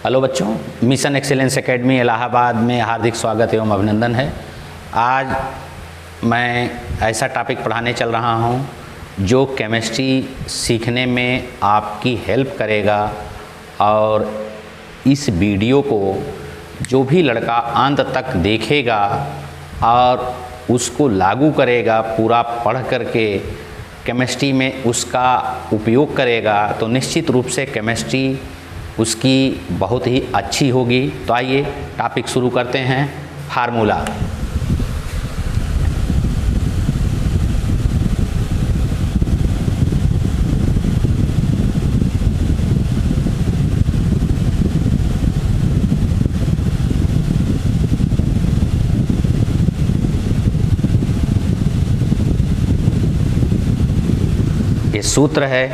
Hello बच्चों, mission excellence academy Allahabad में हार्दिक स्वागत एवं अभिनंदन है। आज मैं ऐसा टॉपिक पढ़ाने चल रहा हूं जो केमिस्ट्री सीखने में आपकी हेल्प करेगा और इस वीडियो को जो भी लड़का अंत तक देखेगा और उसको लागू करेगा, पूरा पढ़ करके केमिस्ट्री में उसका उपयोग करेगा तो निश्चित रूप से केमिस्ट्री उसकी बहुत ही अच्छी होगी। तो आइए टॉपिक शुरू करते हैं। फार्मूला। ये सूत्र है,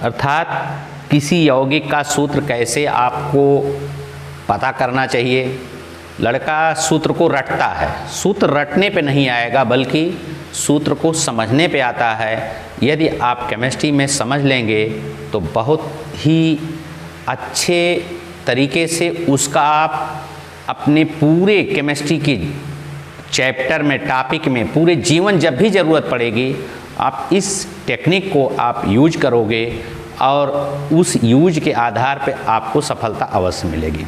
अर्थात किसी यौगिक का सूत्र कैसे आपको पता करना चाहिए। लड़का सूत्र को रटता है, सूत्र रटने पे नहीं आएगा बल्कि सूत्र को समझने पे आता है। यदि आप केमिस्ट्री में समझ लेंगे तो बहुत ही अच्छे तरीके से उसका आप अपने पूरे केमिस्ट्री की चैप्टर में, टॉपिक में, पूरे जीवन जब भी ज़रूरत पड़ेगी आप इस टेक्निक को आप यूज करोगे और उस यूज के आधार पे आपको सफलता अवश्य मिलेगी।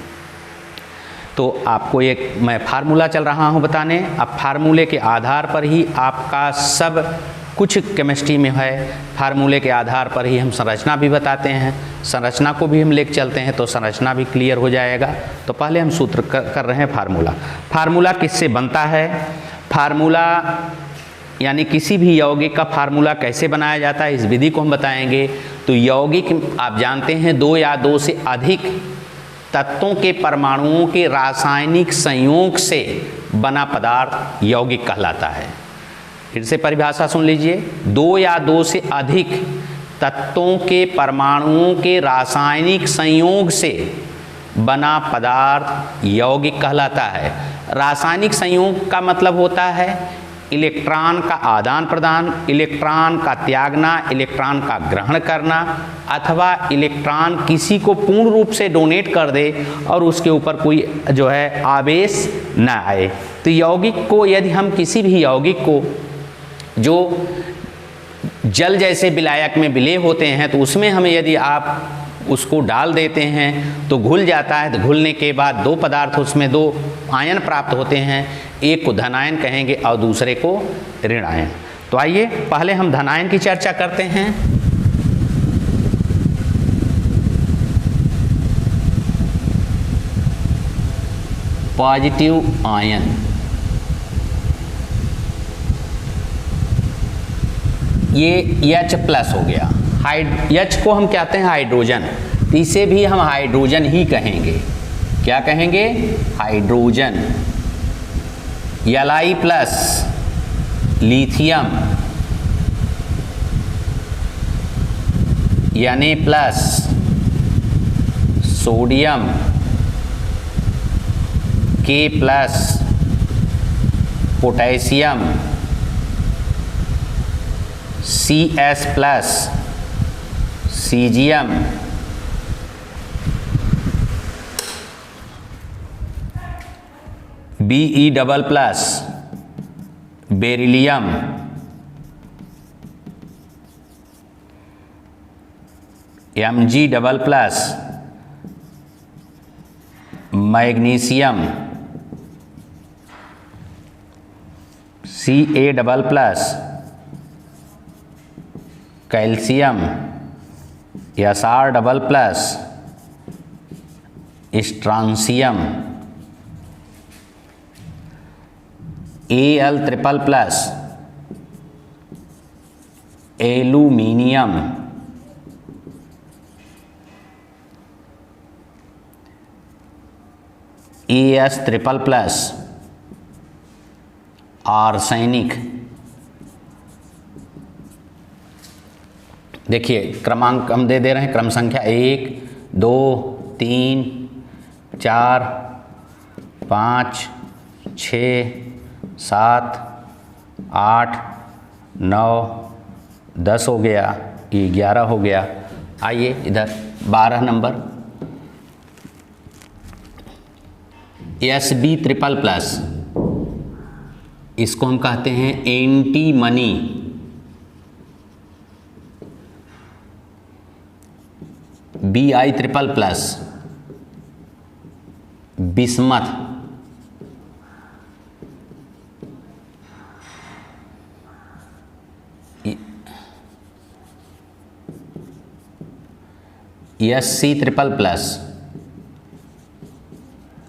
तो आपको एक मैं फार्मूला चल रहा हूँ बताने। अब फार्मूले के आधार पर ही आपका सब कुछ केमिस्ट्री में है। फार्मूले के आधार पर ही हम संरचना भी बताते हैं, संरचना को भी हम लेकर चलते हैं तो संरचना भी क्लियर हो जाएगा। तो पहले हम सूत्र कर रहे हैं फार्मूला। फार्मूला किससे बनता है? फार्मूला यानी किसी भी यौगिक का फार्मूला कैसे बनाया जाता है, इस विधि को हम बताएंगे। तो यौगिक आप जानते हैं दो या दो से अधिक तत्वों के परमाणुओं के रासायनिक संयोग से बना पदार्थ यौगिक कहलाता है। फिर से परिभाषा सुन लीजिए, दो या दो से अधिक तत्वों के परमाणुओं के रासायनिक संयोग से बना पदार्थ यौगिक कहलाता है। रासायनिक संयोग का मतलब होता है इलेक्ट्रॉन का आदान प्रदान, इलेक्ट्रॉन का त्यागना, इलेक्ट्रॉन का ग्रहण करना, अथवा इलेक्ट्रॉन किसी को पूर्ण रूप से डोनेट कर दे और उसके ऊपर कोई जो है आवेश न आए। तो यौगिक को, यदि हम किसी भी यौगिक को जो जल जैसे विलायक में विलेय होते हैं तो उसमें हमें यदि आप उसको डाल देते हैं तो घुल जाता है। तो घुलने के बाद दो पदार्थ, उसमें दो आयन प्राप्त होते हैं, एक को धनायन कहेंगे और दूसरे को ऋण आयन। तो आइए पहले हम धनायन की चर्चा करते हैं। पॉजिटिव आयन, ये H+ हो गया। H को हम कहते हैं हाइड्रोजन, इसे भी हम हाइड्रोजन ही कहेंगे। क्या कहेंगे? Hydrogen. Li+ lithium, Na+ sodium, K+ potassium, Cs+ caesium, Be++ beryllium, Mg++ magnesium, Ca++ calcium, Sr++ strontium, Al++ aluminium, As++ arsenic. देखिए क्रमांक हम दे रहे हैं, क्रम संख्या 1 2 3 4 5 6 7 8 9 10 हो गया, ये 11 हो गया। आइए इधर 12 नंबर Sb++, इसको हम कहते हैं antimony. Bi++, bismuth. Sc++,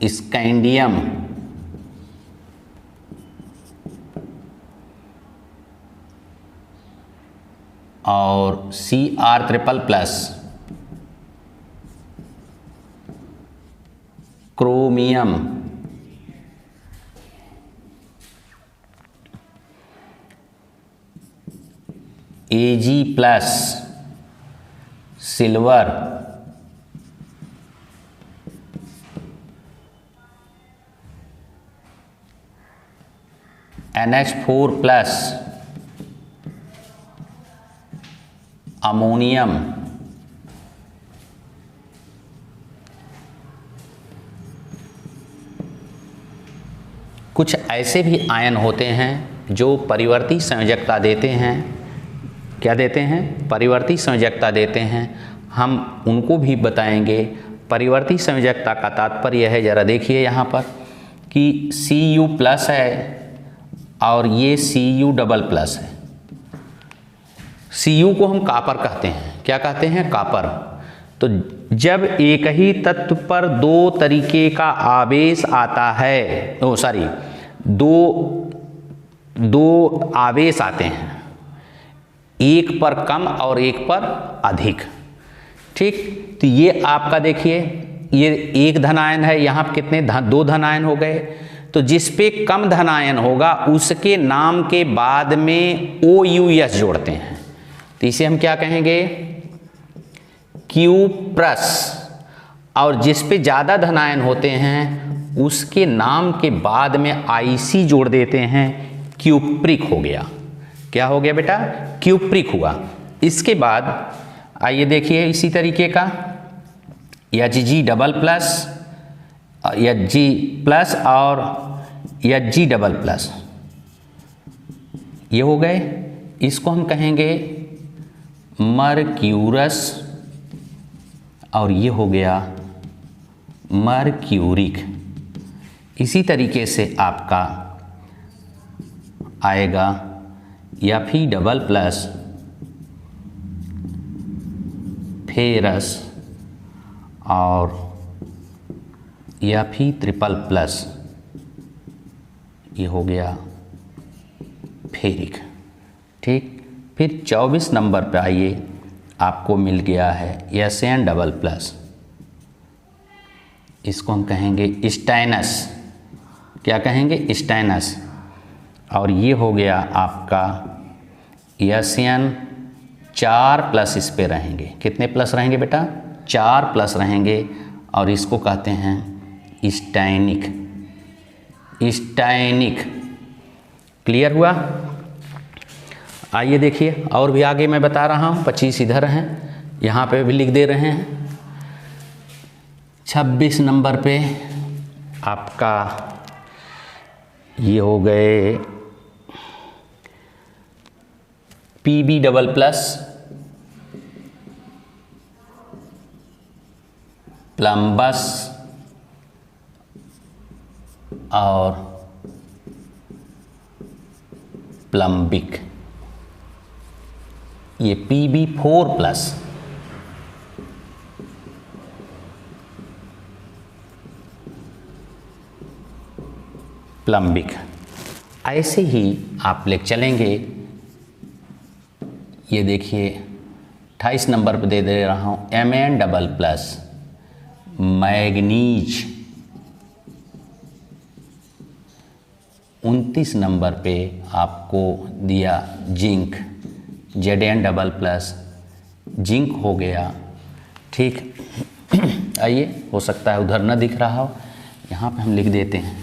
scandium. और Cr++, chromium. Ag+, silver. NH4+, ammonium. कुछ ऐसे भी आयन होते हैं जो परिवर्ती संयोजकता देते हैं। क्या देते हैं? परिवर्ती संयोजकता देते हैं। हम उनको भी बताएंगे। परिवर्ती संयोजकता का तात्पर्य है, जरा देखिए यहाँ पर कि Cu+ है और ये Cu++ है। Cu को हम कॉपर कहते हैं। क्या कहते हैं? कॉपर। तो जब एक ही तत्व पर दो तरीके का आवेश आता है, दो आवेश आते हैं, एक पर कम और एक पर अधिक। ठीक, तो ये आपका देखिए, ये एक धनायन है, यहाँ पर कितने दो धनायन हो गए। तो जिस पे कम धनायन होगा उसके नाम के बाद में OUS जोड़ते हैं, तो इसे हम क्या कहेंगे? Q+। और जिस पे ज़्यादा धनायन होते हैं उसके नाम के बाद में IC जोड़ देते हैं, क्यूप्रिक हो गया। क्या हो गया बेटा? क्यूप्रिक हुआ। इसके बाद आइए देखिए इसी तरीके का Hg++, Hg+ और Hg++, ये हो गए। इसको हम कहेंगे मर्क्यूरस और ये हो गया मर्क्यूरिक। इसी तरीके से आपका आएगा Fe++, फेरस और Fe3++, ये हो गया फेरिक। ठीक, फिर 24 नंबर पे आइए, आपको मिल गया है Sn++, इसको हम कहेंगे स्टैनस। क्या कहेंगे? स्टैनस। और ये हो गया आपका Sn4+ इस पे रहेंगे। कितने प्लस रहेंगे बेटा? 4+ रहेंगे और इसको कहते हैं स्टैनिक। स्टैनिक। क्लियर हुआ? आइए देखिए, और भी आगे मैं बता रहा हूँ। 25 इधर हैं, यहाँ पे भी लिख दे रहे हैं। 26 नंबर पे आपका ये हो गए Pb++, प्लम्बस और प्लम्बिक। ये Pb4+, प्लम्बिक। ऐसे ही आप ले चलेंगे। ये देखिए 28 नंबर पे दे दे रहा हूँ Mn++, मैग्नीज। 29 नंबर पे आपको दिया जिंक, Zn++, जिंक हो गया। ठीक, आइए, हो सकता है उधर न दिख रहा हो, यहाँ पे हम लिख देते हैं।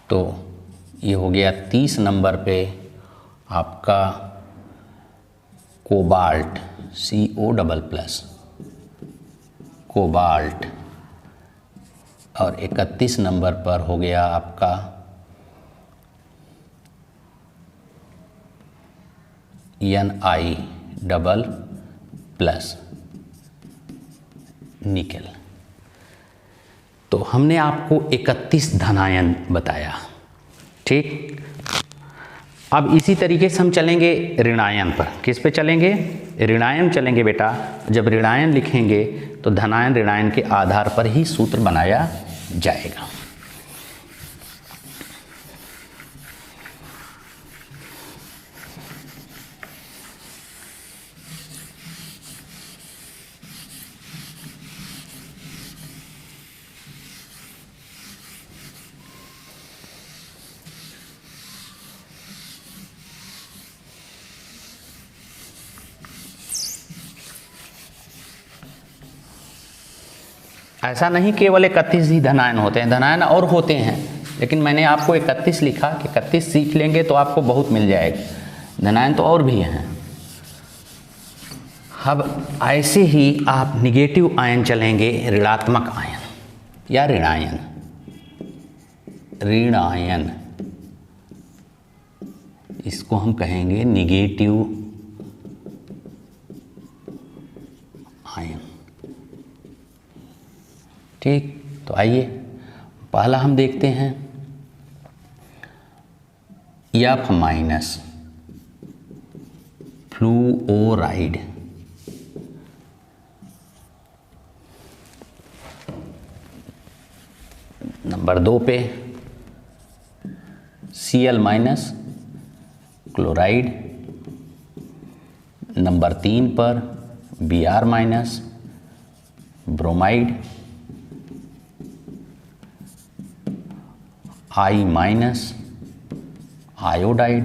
तो ये हो गया 30 नंबर पे आपका कोबाल्ट, CO++, कोबाल्ट। और 31 नंबर पर हो गया आपका Ni++, निकेल। तो हमने आपको 31 धनायन बताया, ठीक। अब इसी तरीके से हम चलेंगे ऋणायन पर। किस पे चलेंगे? ऋणायन चलेंगे बेटा। जब ऋणायन लिखेंगे तो धनायन ऋणायन के आधार पर ही सूत्र बनाया जाएगा। ऐसा नहीं केवल 31 ही धनायन होते हैं, धनायन और होते हैं, लेकिन मैंने आपको 31 लिखा कि 31 सीख लेंगे तो आपको बहुत मिल जाएगा। धनायन तो और भी हैं। अब ऐसे ही आप निगेटिव आयन चलेंगे, ऋणात्मक आयन या ऋणायन। ऋणायन इसको हम कहेंगे निगेटिव आयन, ठीक। तो आइए पहला हम देखते हैं F- फ्लूओराइड। नंबर 2 पे Cl- क्लोराइड। नंबर 3 पर Br- bromide. I- iodide.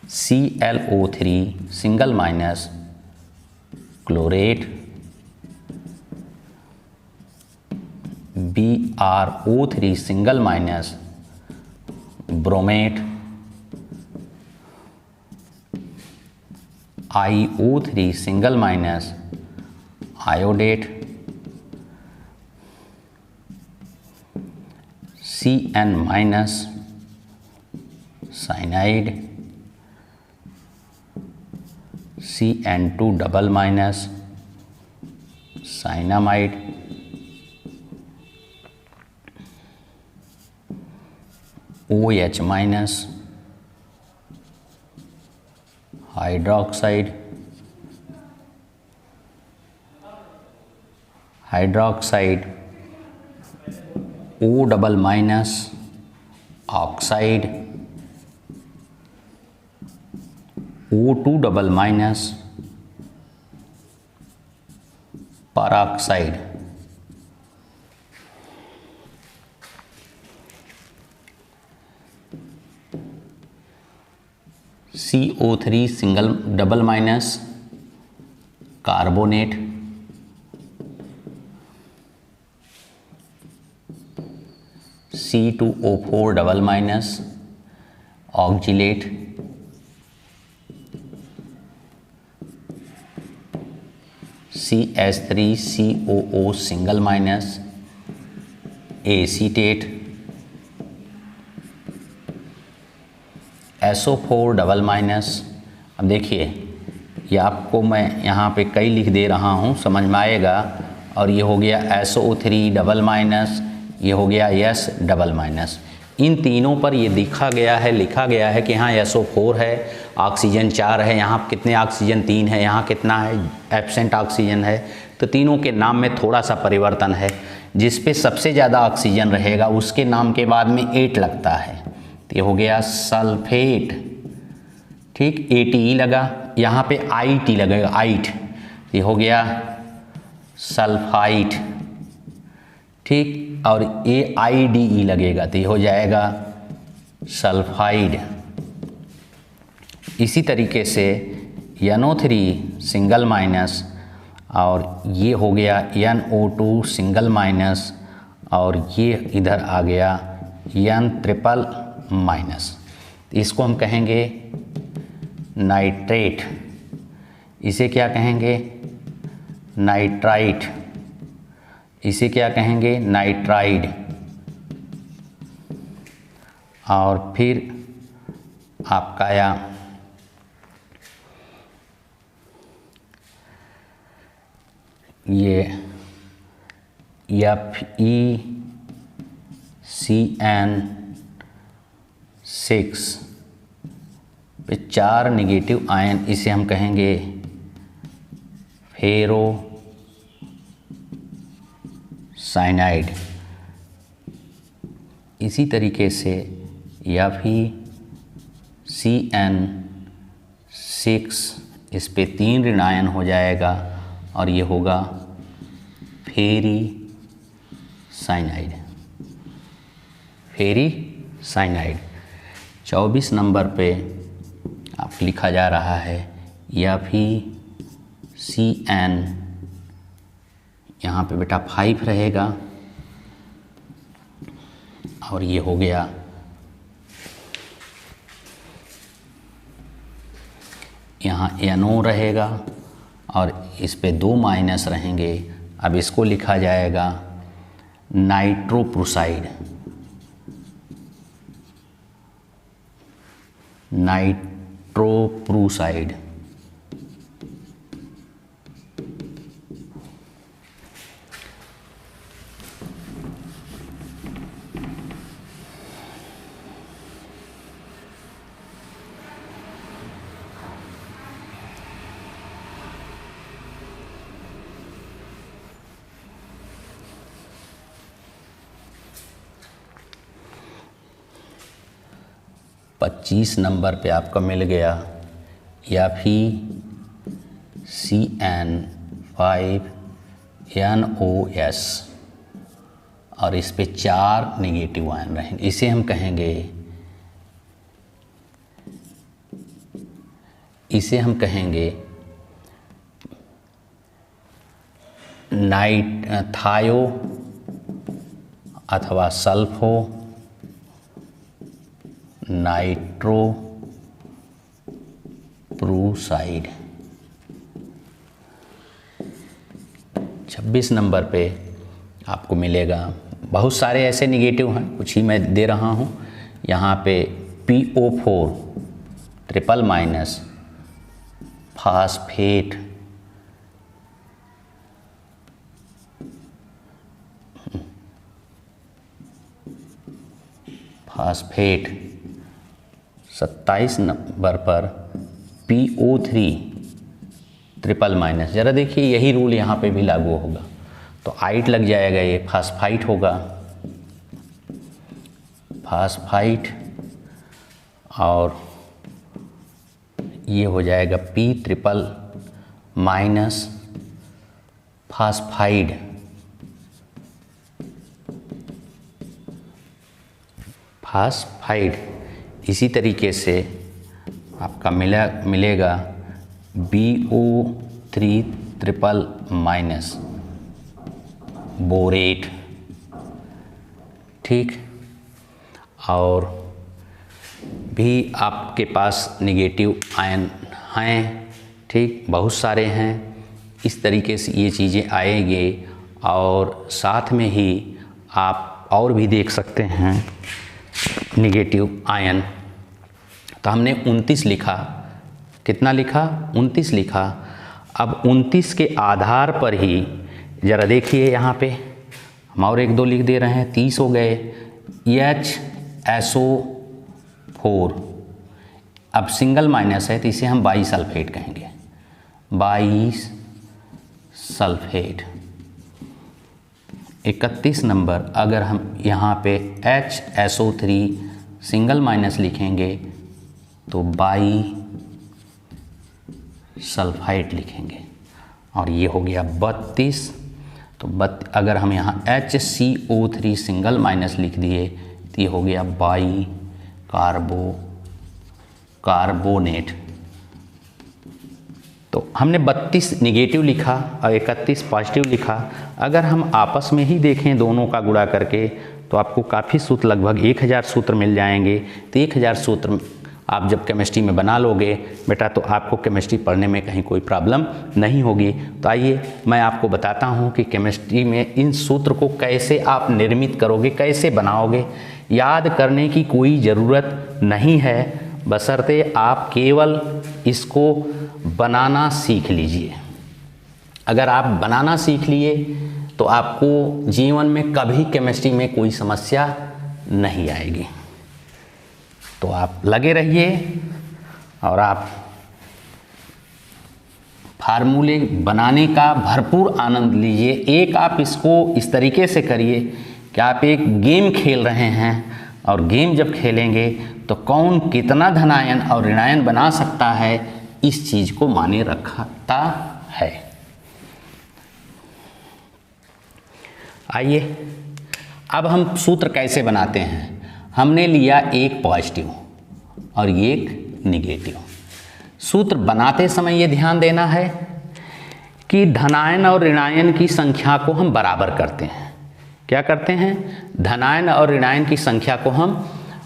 ClO3 single minus chlorate. BrO3 single minus bromate. IO3 single minus iodate. Cn- cyanide. Cn2 cyanamide. OH- hydroxide. Hydroxide O-, oxide. O2 peroxide. CO3 single double minus carbonate. C2O4 oxalate. CH3COO single minus acetate. SO4 अब देखिए ये आपको मैं यहाँ पे कई लिख दे रहा हूँ, समझ में आएगा। और ये हो गया SO3 ये हो गया S-। इन तीनों पर ये लिखा गया है कि यहाँ SO4 है, ऑक्सीजन 4 है, यहाँ कितने ऑक्सीजन 3 है, यहाँ कितना है एब्सेंट ऑक्सीजन है। तो तीनों के नाम में थोड़ा सा परिवर्तन है। जिस पे सबसे ज़्यादा ऑक्सीजन रहेगा उसके नाम के बाद में 8 लगता है। तो ये हो गया सल्फेट, ठीक। ATE लगा, यहाँ पे IT लगेगा, आइट। ये हो गया सल्फाइट, ठीक। और AIDE लगेगा तो ये हो जाएगा सल्फाइड। इसी तरीके से NO3 सिंगल माइनस और ये हो गया NO2 सिंगल माइनस, और ये इधर आ गया N ट्रिपल माइनस। इसको हम कहेंगे नाइट्रेट, इसे क्या कहेंगे नाइट्राइट, इसे क्या कहेंगे नाइट्राइड। और फिर आपका आया ये FeCN6 पे 4 निगेटिव आयन, इसे हम कहेंगे फेरो साइनाइड। इसी तरीके से FeCN6 इस पे 3 ऋण आयन हो जाएगा और ये होगा फेरी साइनाइड, फेरी साइनाइड। 24 नंबर पे आप लिखा जा रहा है FeCN, यहाँ पे बेटा 5 रहेगा और ये हो गया यहाँ NO रहेगा और इस पे 2 माइनस रहेंगे। अब इसको लिखा जाएगा नाइट्रोप्रोसाइड, नाइट्रोप्रोसाइड। पच्चीस नंबर पे आपका मिल गया FeCN5NOS और इस पे 4 नेगेटिव आयन रहेंगे। इसे हम कहेंगे थायो अथवा सल्फो नाइट्रोप्रोसाइड। 26 नंबर पे आपको मिलेगा, बहुत सारे ऐसे निगेटिव हैं, कुछ ही मैं दे रहा हूँ। यहाँ पे PO4 triple minus phosphate, phosphate. 27 number पर PO3 ट्रिपल माइनस। ज़रा देखिए यही रूल यहाँ पे भी लागू होगा, तो आइट लग जाएगा, ये फास्फाइट होगा, फास्फाइट। और ये हो जाएगा P triple minus phosphide, phosphide. इसी तरीके से आपका मिलेगा BO3 ट्रिपल माइनस बोरेट, ठीक। और भी आपके पास निगेटिव आयन हैं, ठीक, बहुत सारे हैं। इस तरीके से ये चीज़ें आएंगी और साथ में ही आप और भी देख सकते हैं निगेटिव आयन। तो हमने 29 लिखा, कितना लिखा 29 लिखा। अब 29 के आधार पर ही ज़रा देखिए यहाँ पे हम और 1-2 लिख दे रहे हैं, 30 हो गए। HSO4 अब सिंगल माइनस है तो इसे हम बाई सल्फेट कहेंगे, बाई सल्फेट। 31 नंबर अगर हम यहाँ पे HSO3 सिंगल माइनस लिखेंगे तो बाई सल्फाइड लिखेंगे और ये हो गया 32। तो अगर हम यहाँ HCO3 सिंगल माइनस लिख दिए तो ये हो गया बाई कार्बोनेट, तो हमने 32 निगेटिव लिखा और 31 पॉजिटिव लिखा। अगर हम आपस में ही देखें दोनों का गुणा करके तो आपको काफ़ी सूत्र, लगभग 1000 सूत्र मिल जाएंगे। तो 1000 सूत्र आप जब केमिस्ट्री में बना लोगे बेटा तो आपको केमिस्ट्री पढ़ने में कहीं कोई प्रॉब्लम नहीं होगी। तो आइए मैं आपको बताता हूँ कि केमिस्ट्री में इन सूत्र को कैसे आप निर्मित करोगे, कैसे बनाओगे। याद करने की कोई ज़रूरत नहीं है, बशर्ते आप केवल इसको बनाना सीख लीजिए। अगर आप बनाना सीख लिए तो आपको जीवन में कभी केमिस्ट्री में कोई समस्या नहीं आएगी। तो आप लगे रहिए और आप फार्मूले बनाने का भरपूर आनंद लीजिए। एक आप इसको इस तरीके से करिए कि आप एक गेम खेल रहे हैं और गेम जब खेलेंगे तो कौन कितना धनायन और ऋणायन बना सकता है, इस चीज़ को माने रखता है। आइए अब हम सूत्र कैसे बनाते हैं। हमने लिया एक पॉजिटिव और एक निगेटिव। सूत्र बनाते समय ये ध्यान देना है कि धनायन और ऋणायन की संख्या को हम बराबर करते हैं। क्या करते हैं? धनायन और ऋणायन की संख्या को हम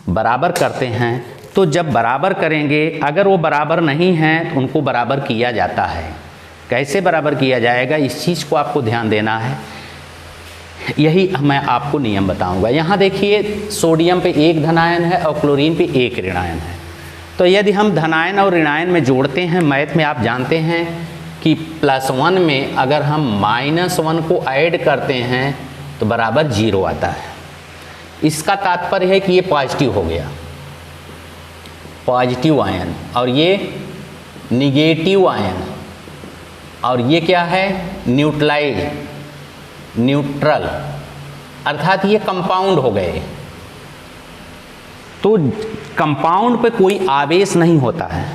बराबर करते हैं। तो जब बराबर करेंगे, अगर वो बराबर नहीं हैं तो उनको बराबर किया जाता है। कैसे बराबर किया जाएगा, इस चीज़ को आपको ध्यान देना है। यही मैं आपको नियम बताऊंगा। यहाँ देखिए सोडियम पे एक धनायन है और क्लोरीन पे एक ऋणायन है। तो यदि हम धनायन और ऋणायन में जोड़ते हैं, मैथ में आप जानते हैं कि +1 में अगर हम -1 को ऐड करते हैं तो बराबर 0 आता है। इसका तात्पर्य है कि ये पॉजिटिव हो गया, पॉजिटिव आयन, और ये निगेटिव आयन, और ये क्या है? न्यूट्रलाइज, न्यूट्रल, अर्थात ये कंपाउंड हो गए। तो कंपाउंड पे कोई आवेश नहीं होता है,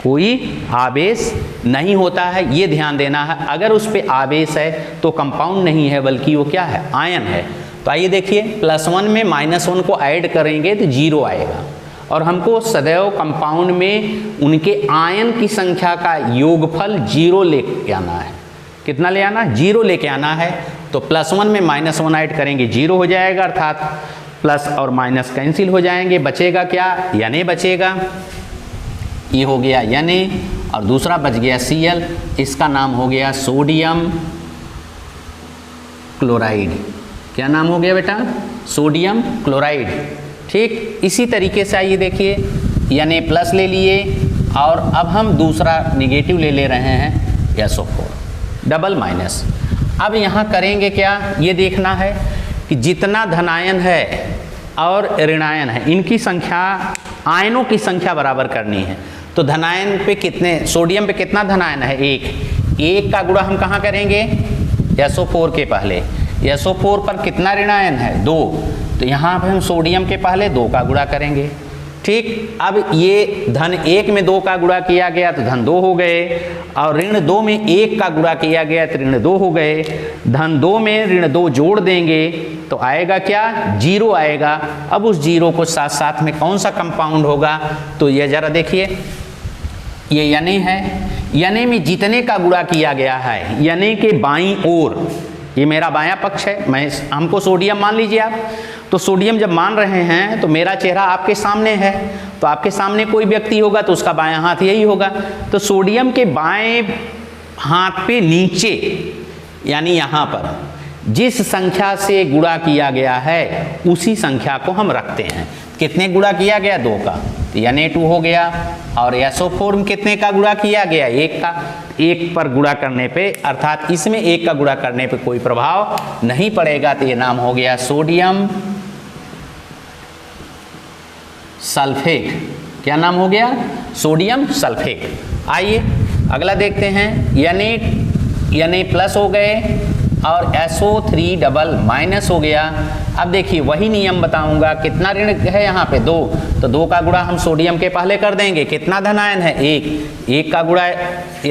कोई आवेश नहीं होता है, ये ध्यान देना है। अगर उस पे आवेश है तो कंपाउंड नहीं है बल्कि वो क्या है? आयन है। तो आइए देखिए +1 में -1 को ऐड करेंगे तो 0 आएगा, और हमको सदैव कंपाउंड में उनके आयन की संख्या का योगफल 0 लेके आना है। कितना ले आना? 0 लेके आना है। तो +1 में -1 ऐड करेंगे 0 हो जाएगा, अर्थात प्लस और माइनस कैंसिल हो जाएंगे। बचेगा क्या? Na बचेगा। ये हो गया Na, और दूसरा बच गया Cl, इसका नाम हो गया सोडियम क्लोराइड। क्या नाम हो गया बेटा? Sodium chloride. ठीक इसी तरीके से आइए देखिए Na+ ले लिए, और अब हम दूसरा निगेटिव ले रहे हैं SO4 डबल माइनस। अब यहाँ करेंगे क्या, ये देखना है कि जितना धनायन है और ऋणायन है, इनकी संख्या, आयनों की संख्या बराबर करनी है। तो धनायन पे कितने, सोडियम पे कितना धनायन है? एक का गुणा हम कहाँ करेंगे? SO4 के पहले। SO4 पर कितना ऋणायन है? 2। तो यहाँ पे हम सोडियम के पहले 2 का गुणा करेंगे। ठीक, अब ये धन 1 में 2 का गुणा किया गया तो धन 2 हो गए, और ऋण 2 में 1 का गुणा किया गया तो ऋण 2 हो गए। धन 2 में ऋण 2 जोड़ देंगे तो आएगा क्या? 0 आएगा। अब उस 0 को साथ साथ में कौन सा कंपाउंड होगा? तो ये जरा देखिए, ये Na है। Na में जितने का गुणा किया गया है, Na के बाईं ओर, ये मेरा बायां पक्ष है, हमको सोडियम मान लीजिए आप। तो सोडियम जब मान रहे हैं तो मेरा चेहरा आपके सामने है, तो आपके सामने कोई व्यक्ति होगा तो उसका बायां हाथ यही होगा। तो सोडियम के बाएं हाथ पे नीचे, यानी यहाँ पर जिस संख्या से गुणा किया गया है उसी संख्या को हम रखते हैं। कितने गुणा किया गया? 2 का, तो Na2 हो गया। और SO4 में कितने का गुणा किया गया? 1 का। 1 पर गुणा करने पे, अर्थात इसमें 1 का गुणा करने पे कोई प्रभाव नहीं पड़ेगा, तो ये नाम हो गया सोडियम सल्फेट। क्या नाम हो गया? Sodium sulphate. आइए अगला देखते हैं। Na+ हो गए और SO3 डबल माइनस हो गया। अब देखिए वही नियम बताऊंगा। कितना ऋण है यहाँ पे? 2। तो 2 का गुणा हम सोडियम के पहले कर देंगे। कितना धनायन है? 1 का गुणा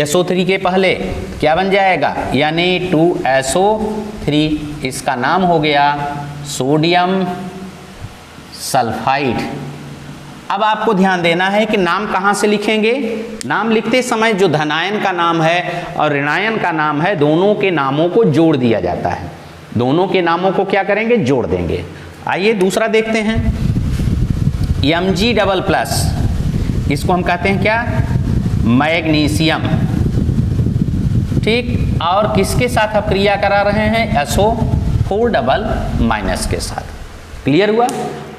SO3 के पहले क्या बन जाएगा? यानी 2SO3। इसका नाम हो गया सोडियम सल्फाइड। अब आपको ध्यान देना है कि नाम कहाँ से लिखेंगे। नाम लिखते समय जो धनायन का नाम है और ऋणायन का नाम है, दोनों के नामों को जोड़ दिया जाता है। दोनों के नामों को क्या करेंगे, जोड़ देंगे। आइए दूसरा देखते हैं, Mg डबल प्लस, इसको हम कहते हैं क्या, मैग्नीशियम। ठीक, और किसके साथ आप क्रिया करा रहे हैं, SO4 डबल माइनस के साथ। क्लियर हुआ।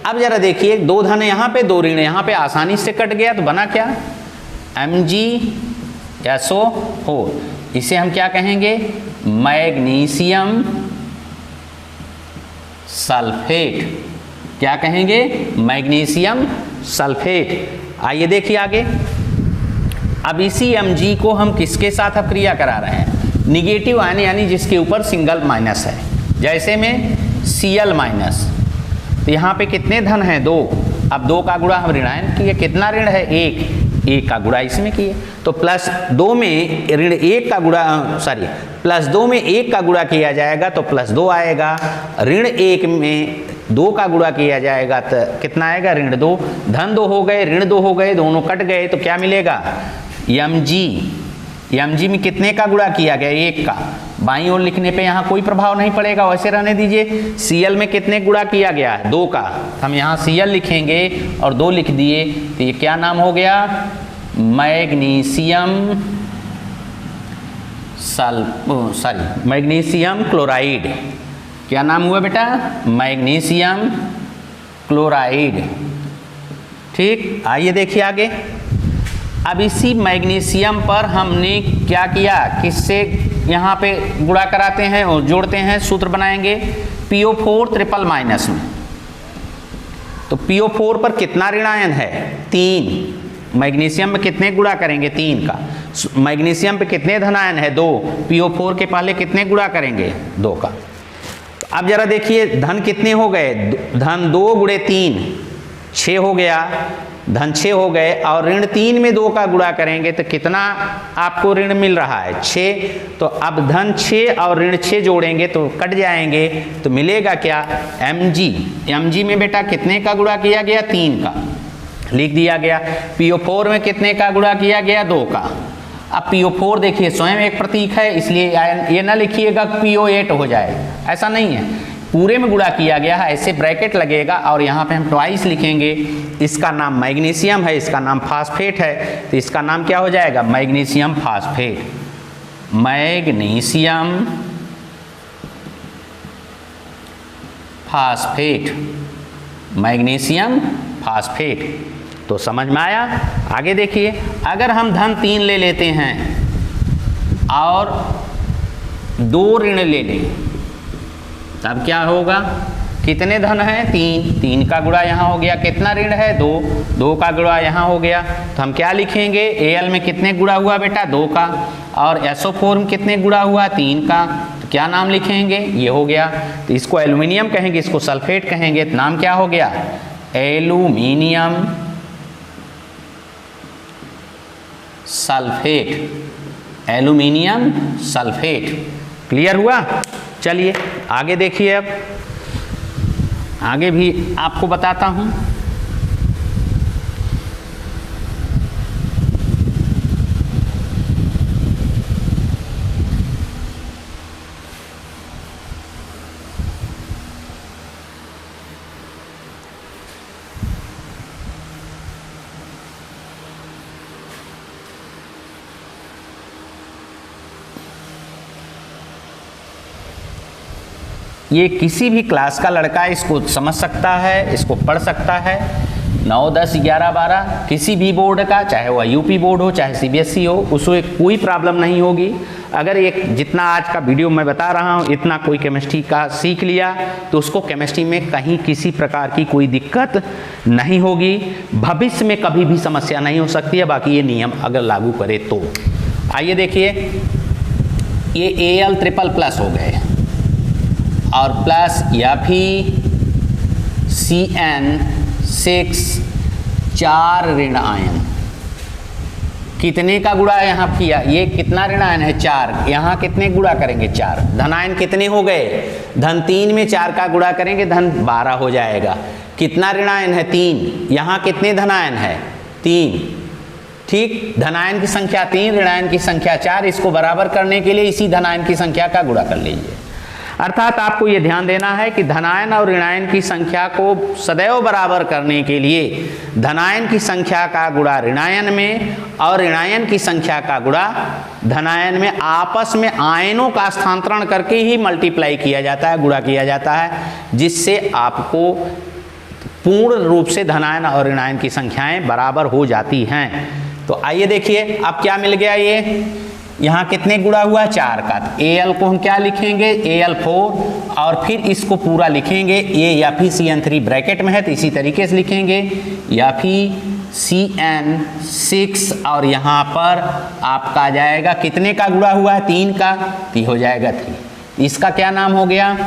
अब जरा देखिए, दो धन यहाँ पे, दो ऋण यहाँ पे, आसानी से कट गया तो बना क्या, MgSO4। इसे हम क्या कहेंगे, मैग्नीशियम सल्फेट। क्या कहेंगे, मैग्नीशियम सल्फेट। आइए देखिए आगे। अब इसी Mg को हम किसके साथ अब क्रिया करा रहे हैं, निगेटिव आयन यानी जिसके ऊपर सिंगल माइनस है, जैसे में Cl माइनस। तो यहाँ पे कितने धन हैं, 2। अब 2 का गुणा हम ऋणायन किए, कितना ऋण है, 1 का गुणा इसमें किए, तो +2 में ऋण 1 का गुणा, +2 में 1 का गुणा किया जाएगा तो +2 आएगा। ऋण 1 में 2 का गुणा किया जाएगा तो कितना आएगा, ऋण 2। धन 2 हो गए, ऋण 2 हो गए, दोनों कट गए तो क्या मिलेगा, Mg में कितने का गुणा किया गया, 1 का। बाईं ओर लिखने पे यहाँ कोई प्रभाव नहीं पड़ेगा, वैसे रहने दीजिए। Cl में कितने गुणा किया गया है, 2 का। हम यहाँ Cl लिखेंगे और 2 लिख दिए तो ये क्या नाम हो गया, मैग्नीशियम क्लोराइड। क्या नाम हुआ बेटा, मैग्नीशियम क्लोराइड। ठीक, आइए देखिए आगे। अब इसी मैग्नीशियम पर हमने क्या किया, किससे यहाँ पे गुणा कराते हैं और जोड़ते हैं, सूत्र बनाएंगे PO4 ट्रिपल माइनस में। तो PO4 पर कितना ऋणायन है, 3। मैग्नीशियम में कितने गुणा करेंगे, 3 का। मैग्नीशियम पे कितने धनायन है, 2। PO4 के पहले कितने गुणा करेंगे, 2 का। अब जरा देखिए, धन कितने हो गए, धन 2 गुणे 3 6 हो गया, धन 6 हो गए, और ऋण 3 में 2 का गुणा करेंगे तो कितना आपको ऋण मिल रहा है, 6। तो अब धन 6 और ऋण 6 जोड़ेंगे तो कट जाएंगे, तो मिलेगा क्या, Mg में बेटा कितने का गुणा किया गया, 3 का, लिख दिया गया। PO4 में कितने का गुणा किया गया, 2 का। अब PO4 देखिए स्वयं एक प्रतीक है, इसलिए ये ना लिखिएगा PO8 हो जाए, ऐसा नहीं है, पूरे में गुणा किया गया है, ऐसे ब्रैकेट लगेगा और यहाँ पे हम ट्वाइस लिखेंगे। इसका नाम मैग्नीशियम है, इसका नाम फास्फेट है, तो इसका नाम क्या हो जाएगा, magnesium phosphate. Magnesium phosphate, magnesium phosphate. तो समझ में आया। आगे देखिए, अगर हम धन 3 ले लेते हैं और 2 ऋण ले लें तब क्या होगा, कितने धन हैं, 3 का गुणा यहाँ हो गया, कितना ऋण है, 2 का गुणा यहाँ हो गया। तो हम क्या लिखेंगे, Al में कितने गुणा हुआ बेटा, 2 का, और SO4 में कितने गुणा हुआ, 3 का। तो क्या नाम लिखेंगे, ये हो गया। तो इसको एल्यूमिनियम कहेंगे, इसको सल्फेट कहेंगे, तो नाम क्या हो गया, aluminium sulphate. Aluminium sulphate. Clear हुआ। चलिए आगे देखिए। अब आगे भी आपको बताता हूँ। ये किसी भी क्लास का लड़का इसको समझ सकता है, इसको पढ़ सकता है। 9, 10, 11, 12 किसी भी बोर्ड का, चाहे वह यूपी बोर्ड हो चाहे सीबीएसई हो, उसमें कोई प्रॉब्लम नहीं होगी। अगर एक जितना आज का वीडियो मैं बता रहा हूँ इतना कोई केमिस्ट्री का सीख लिया तो उसको केमिस्ट्री में कहीं किसी प्रकार की कोई दिक्कत नहीं होगी। भविष्य में कभी भी समस्या नहीं हो सकती है, बाकी ये नियम अगर लागू करे तो। आइए देखिए, ये Al ट्रिपल प्लस हो गए और प्लस FeCN6 4 ऋण आयन। कितने का गुणा यहाँ किया, ये कितना ऋण आयन है, 4। यहाँ कितने गुणा करेंगे, 4। धनायन कितने हो गए, धन 3 में 4 का गुणा करेंगे, धन 12 हो जाएगा। कितना ऋणायन है 3, यहाँ कितने धनायन है 3, ठीक। धनायन की संख्या 3, ऋणायन की संख्या 4, इसको बराबर करने के लिए इसी धनायन की संख्या का गुणा कर लीजिए। अर्थात आपको ये ध्यान देना है कि धनायन और ऋणायन की संख्या को सदैव बराबर करने के लिए धनायन की संख्या का गुणा ऋणायन में और ऋणायन की संख्या का गुणा धनायन में आपस में आयनों का स्थानांतरण करके ही मल्टीप्लाई किया जाता है, गुणा किया जाता है, जिससे आपको पूर्ण रूप से धनायन और ऋणायन की संख्याएं बराबर हो जाती हैं। तो आइए देखिए अब क्या मिल गया, ये यहाँ कितने गुणा हुआ 4 का, तो Al को हम क्या लिखेंगे Al4 और फिर इसको पूरा लिखेंगे, ये या फिर Cn3 ब्रैकेट में है तो इसी तरीके से लिखेंगे या फिर Cn6 और यहाँ पर आपका आ जाएगा कितने का गुणा हुआ है 3 का, तो हो जाएगा 3। इसका क्या नाम हो गया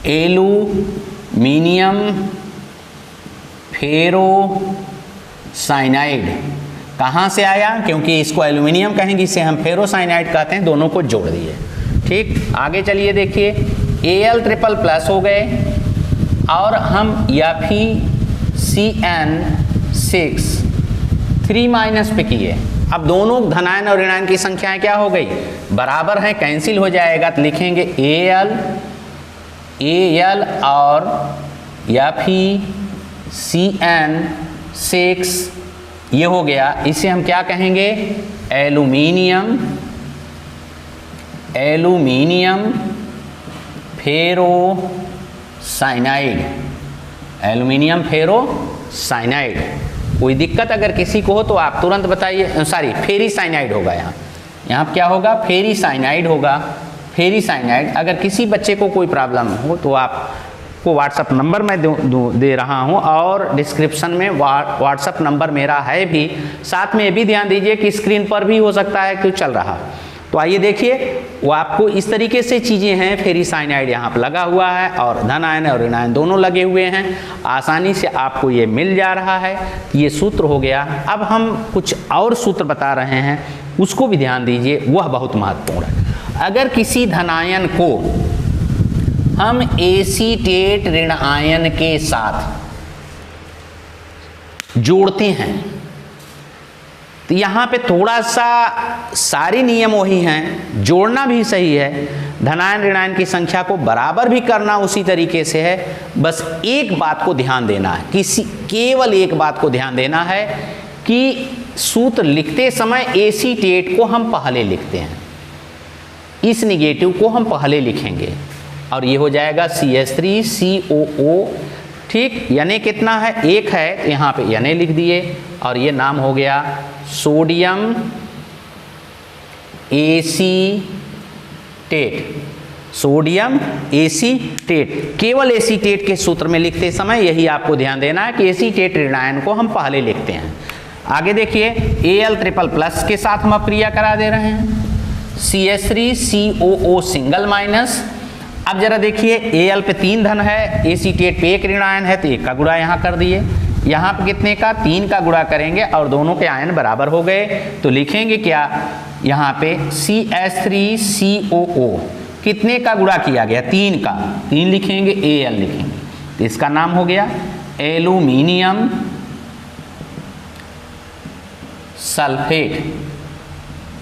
एल्यूमिनियम फेरोसाइनाइड। कहाँ से आया, क्योंकि इसको एल्यूमिनियम कहेंगे, इसे हम फेरोसाइनाइड कहते हैं, दोनों को जोड़ दिए, ठीक। आगे चलिए देखिए Al++ हो गए और हम या फिर Cn6 3- पे किए। अब दोनों धनायन और ऋणायन की संख्याएं क्या हो गई, बराबर हैं, कैंसिल हो जाएगा, तो लिखेंगे Al और या फिर Cn6, ये हो गया। इसे हम क्या कहेंगे एल्यूमिनियम फेरोसाइनाइड, एल्यूमिनियम फेरोसाइनाइड। कोई दिक्कत अगर किसी को हो तो आप तुरंत बताइए, सॉरी फेरीसाइनाइड होगा, यहाँ क्या होगा फेरीसाइनाइड होगा, फेरीसाइनाइड। अगर किसी बच्चे को कोई प्रॉब्लम हो तो आपको व्हाट्सअप नंबर मैं दे रहा हूँ और डिस्क्रिप्शन में व्हाट्सअप नंबर मेरा है भी, साथ में ये भी ध्यान दीजिए कि स्क्रीन पर भी हो सकता है कि चल रहा। तो आइए देखिए, वो आपको इस तरीके से चीज़ें हैं, फेरीसाइनाइड यहाँ पर लगा हुआ है और धनायन और ऋणायन दोनों लगे हुए हैं, आसानी से आपको ये मिल जा रहा है। ये सूत्र हो गया। अब हम कुछ और सूत्र बता रहे हैं, उसको भी ध्यान दीजिए, वह बहुत महत्वपूर्ण है। अगर किसी धनायन को हम एसीटेट ऋण आयन के साथ जोड़ते हैं तो यहाँ पे थोड़ा सा सारे नियम वही हैं, जोड़ना भी सही है, धनायन ऋणायन की संख्या को बराबर भी करना उसी तरीके से है। बस एक बात को ध्यान देना है, केवल एक बात को ध्यान देना है कि सूत्र लिखते समय एसीटेट को हम पहले लिखते हैं, इस निगेटिव को हम पहले लिखेंगे और ये हो जाएगा CH3COO, ठीक। यानी कितना है 1 है, तो यहाँ पे यानी लिख दिए और ये नाम हो गया सोडियम एसीटेट, सोडियम एसीटेट। केवल एसीटेट के सूत्र में लिखते समय यही आपको ध्यान देना है कि एसीटेट ऋणायन को हम पहले लिखते हैं। आगे देखिए Al++ के साथ हम क्रिया करा दे रहे हैं, CH3COO सिंगल माइनस। अब जरा देखिए Al पे 3 धन है, एसीटेट पे 1 ऋणायन है, तो 1 का गुणा यहाँ कर दिए, यहाँ पे कितने का 3 का गुणा करेंगे और दोनों के आयन बराबर हो गए, तो लिखेंगे क्या यहाँ पे CH3COO कितने का गुणा किया गया 3 का, 3 लिखेंगे, Al लिखेंगे, तो इसका नाम हो गया एल्यूमिनियम सल्फेट।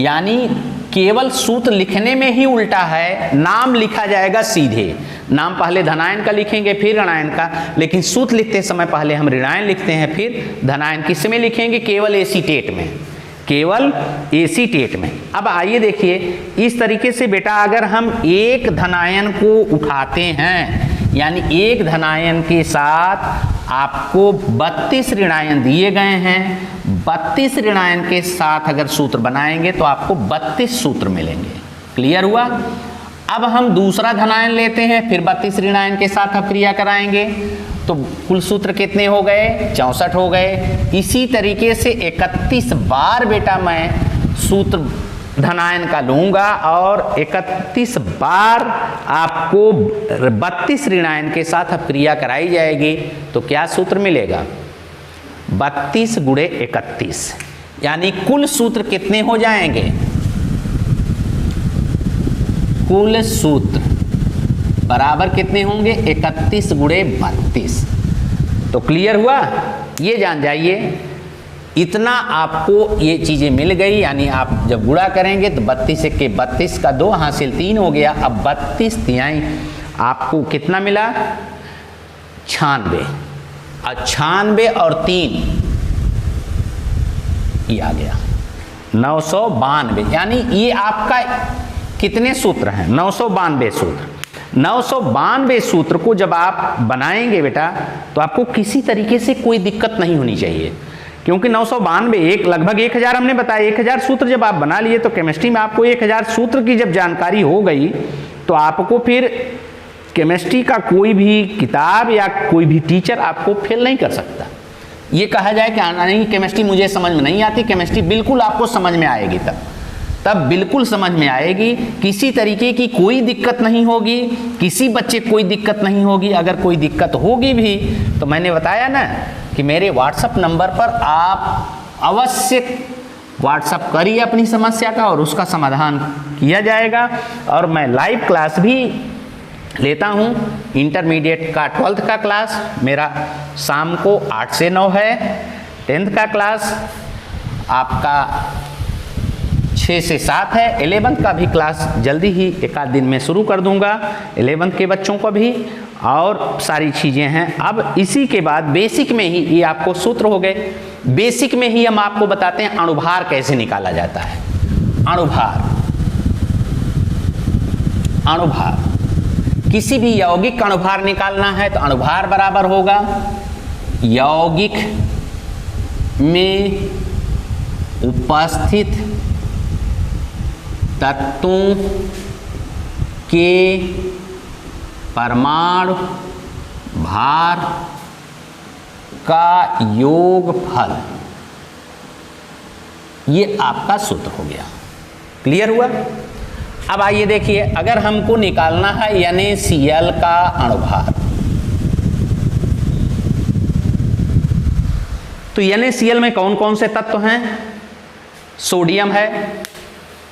यानी केवल सूत्र लिखने में ही उल्टा है, नाम लिखा जाएगा सीधे, नाम पहले धनायन का लिखेंगे फिर ऋणायन का, लेकिन सूत्र लिखते समय पहले हम ऋणायन लिखते हैं फिर धनायन। किस में लिखेंगे, केवल एसीटेट में, केवल एसीटेट में। अब आइए देखिए, इस तरीके से बेटा अगर हम एक धनायन को उठाते हैं, यानी एक धनायन के साथ आपको 32 ऋणायन दिए गए हैं, 32 ऋणायन के साथ अगर सूत्र बनाएंगे तो आपको 32 सूत्र मिलेंगे। क्लियर हुआ। अब हम दूसरा धनायन लेते हैं, फिर 32 ऋणायन के साथ अब क्रिया कराएंगे, तो कुल सूत्र कितने हो गए 64 हो गए। इसी तरीके से 31 बार बेटा मैं सूत्र धनायन का लूंगा और 31 बार आपको 32 ऋणायन के साथ अब क्रिया कराई जाएगी, तो क्या सूत्र मिलेगा 32 गुणे 31, यानी कुल सूत्र कितने हो जाएंगे, कुल सूत्र बराबर कितने होंगे 31 गुणे 32। तो क्लियर हुआ, ये जान जाइए। इतना आपको ये चीज़ें मिल गई, यानी आप जब गुणा करेंगे तो 32 के 32 का 2 हासिल 3 हो गया। अब 32 तिहाई आपको कितना मिला? 96। और 96 और 3 ये आ गया 992। यानी ये आपका कितने सूत्र हैं? 992 सूत्र। 992 सूत्र को जब आप बनाएंगे बेटा तो आपको किसी तरीके से कोई दिक्कत नहीं होनी चाहिए, क्योंकि 992 लगभग 1000 हमने बताया। 1000 सूत्र जब आप बना लिए तो केमिस्ट्री में आपको 1000 सूत्र की जब जानकारी हो गई तो आपको फिर केमिस्ट्री का कोई भी किताब या कोई भी टीचर आपको फेल नहीं कर सकता। ये कहा जाए कि नहीं केमिस्ट्री मुझे समझ में नहीं आती, केमिस्ट्री बिल्कुल आपको समझ में आएगी, तब बिल्कुल समझ में आएगी। किसी तरीके की कोई दिक्कत नहीं होगी, किसी बच्चे को कोई दिक्कत नहीं होगी। अगर कोई दिक्कत होगी भी तो मैंने बताया ना कि मेरे व्हाट्सएप नंबर पर आप अवश्य व्हाट्सएप करिए अपनी समस्या का और उसका समाधान किया जाएगा। और मैं लाइव क्लास भी लेता हूँ। इंटरमीडिएट का 12th का क्लास मेरा शाम को 8 से 9 है। 10th का क्लास आपका 6 से 7 है। 11th का भी क्लास जल्दी ही एक आध दिन में शुरू कर दूंगा, 11th के बच्चों को भी, और सारी चीज़ें हैं। अब इसी के बाद बेसिक में ही ये आपको सूत्र हो गए। बेसिक में ही हम आपको बताते हैं अणुभार कैसे निकाला जाता है। अणुभार किसी भी यौगिक का अणुभार निकालना है तो अणुभार बराबर होगा यौगिक में उपस्थित तत्वों के परमाणु भार का योगफल। ये आपका सूत्र हो गया। क्लियर हुआ? अब आइए देखिए, अगर हमको निकालना है NaCl का अणुभार, तो NaCl में कौन कौन से तत्व हैं? सोडियम है,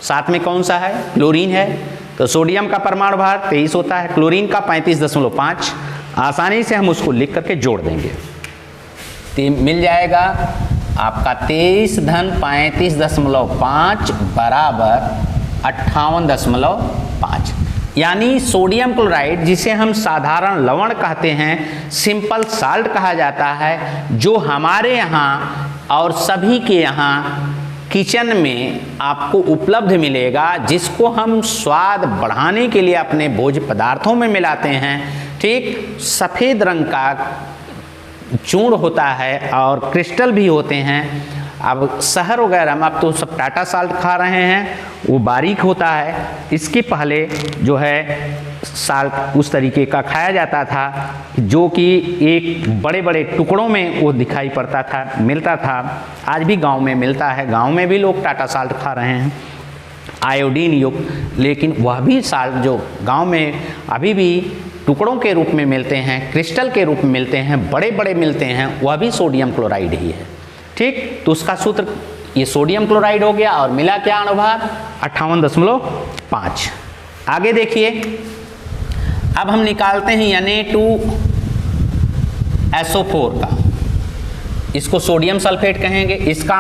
साथ में कौन सा है? क्लोरीन है। तो सोडियम का परमाणु भार 23 होता है, क्लोरीन का 35.5। आसानी से हम उसको लिख करके जोड़ देंगे तो मिल जाएगा आपका 23 धन 35.5 बराबर 58.5। यानी सोडियम क्लोराइड, जिसे हम साधारण लवण कहते हैं, सिंपल साल्ट कहा जाता है, जो हमारे यहाँ और सभी के यहाँ किचन में आपको उपलब्ध मिलेगा, जिसको हम स्वाद बढ़ाने के लिए अपने भोज्य पदार्थों में मिलाते हैं। ठीक सफ़ेद रंग का चूर्ण होता है और क्रिस्टल भी होते हैं। अब शहर वगैरह में अब तो सब टाटा साल्ट खा रहे हैं, वो बारीक होता है। इसके पहले जो है साल्ट उस तरीके का खाया जाता था, जो कि एक बड़े बड़े टुकड़ों में वो दिखाई पड़ता था, मिलता था। आज भी गांव में मिलता है, गांव में भी लोग टाटा साल्ट खा रहे हैं आयोडीन युक्त। लेकिन वह भी साल्ट जो गांव में अभी भी टुकड़ों के रूप में मिलते हैं, क्रिस्टल के रूप में मिलते हैं, बड़े बड़े मिलते हैं, वह भी सोडियम क्लोराइड ही है। ठीक, तो उसका सूत्र ये सोडियम क्लोराइड हो गया। और मिला क्या अणुभार? 58.5। आगे देखिए, अब हम निकालते हैं Na2SO4 का, इसको सोडियम सल्फेट कहेंगे। इसका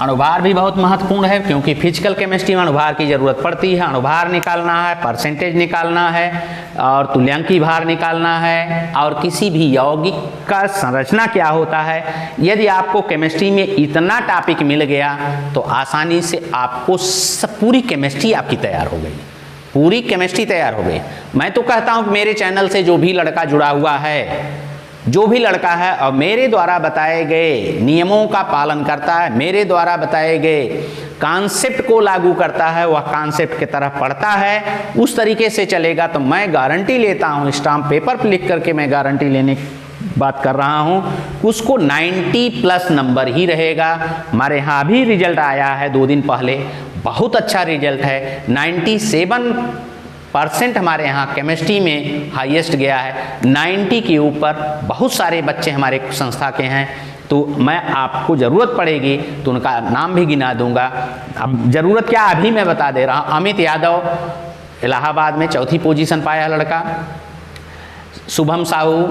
अणुभार भी बहुत महत्वपूर्ण है, क्योंकि फिजिकल केमिस्ट्री में अणुभार की जरूरत पड़ती है। अणुभार निकालना है, परसेंटेज निकालना है, और तुल्यांकी भार निकालना है, और किसी भी यौगिक का संरचना क्या होता है। यदि आपको केमिस्ट्री में इतना टॉपिक मिल गया तो आसानी से आपको पूरी केमिस्ट्री आपकी तैयार हो गई, पूरी केमिस्ट्री तैयार हो गई। मैं तो कहता हूँ कि मेरे चैनल से जो भी लड़का जुड़ा हुआ है, जो भी लड़का है और मेरे द्वारा बताए गए नियमों का पालन करता है, मेरे द्वारा बताए गए कॉन्सेप्ट को लागू करता है, वह कॉन्सेप्ट की तरफ पढ़ता है, उस तरीके से चलेगा, तो मैं गारंटी लेता हूँ, स्टाम्प पेपर पर लिख करके मैं गारंटी लेने की बात कर रहा हूँ, उसको 90+ नंबर ही रहेगा। हमारे यहाँ भी रिजल्ट आया है 2 दिन पहले, बहुत अच्छा रिजल्ट है। 97% हमारे यहाँ केमिस्ट्री में हाईएस्ट गया है। 90 के ऊपर बहुत सारे बच्चे हमारे संस्था के हैं, तो मैं आपको ज़रूरत पड़ेगी तो उनका नाम भी गिना दूंगा। अब ज़रूरत क्या अभी मैं बता दे रहा हूँ। अमित यादव इलाहाबाद में 4थी पोजीशन पाया लड़का। शुभम साहू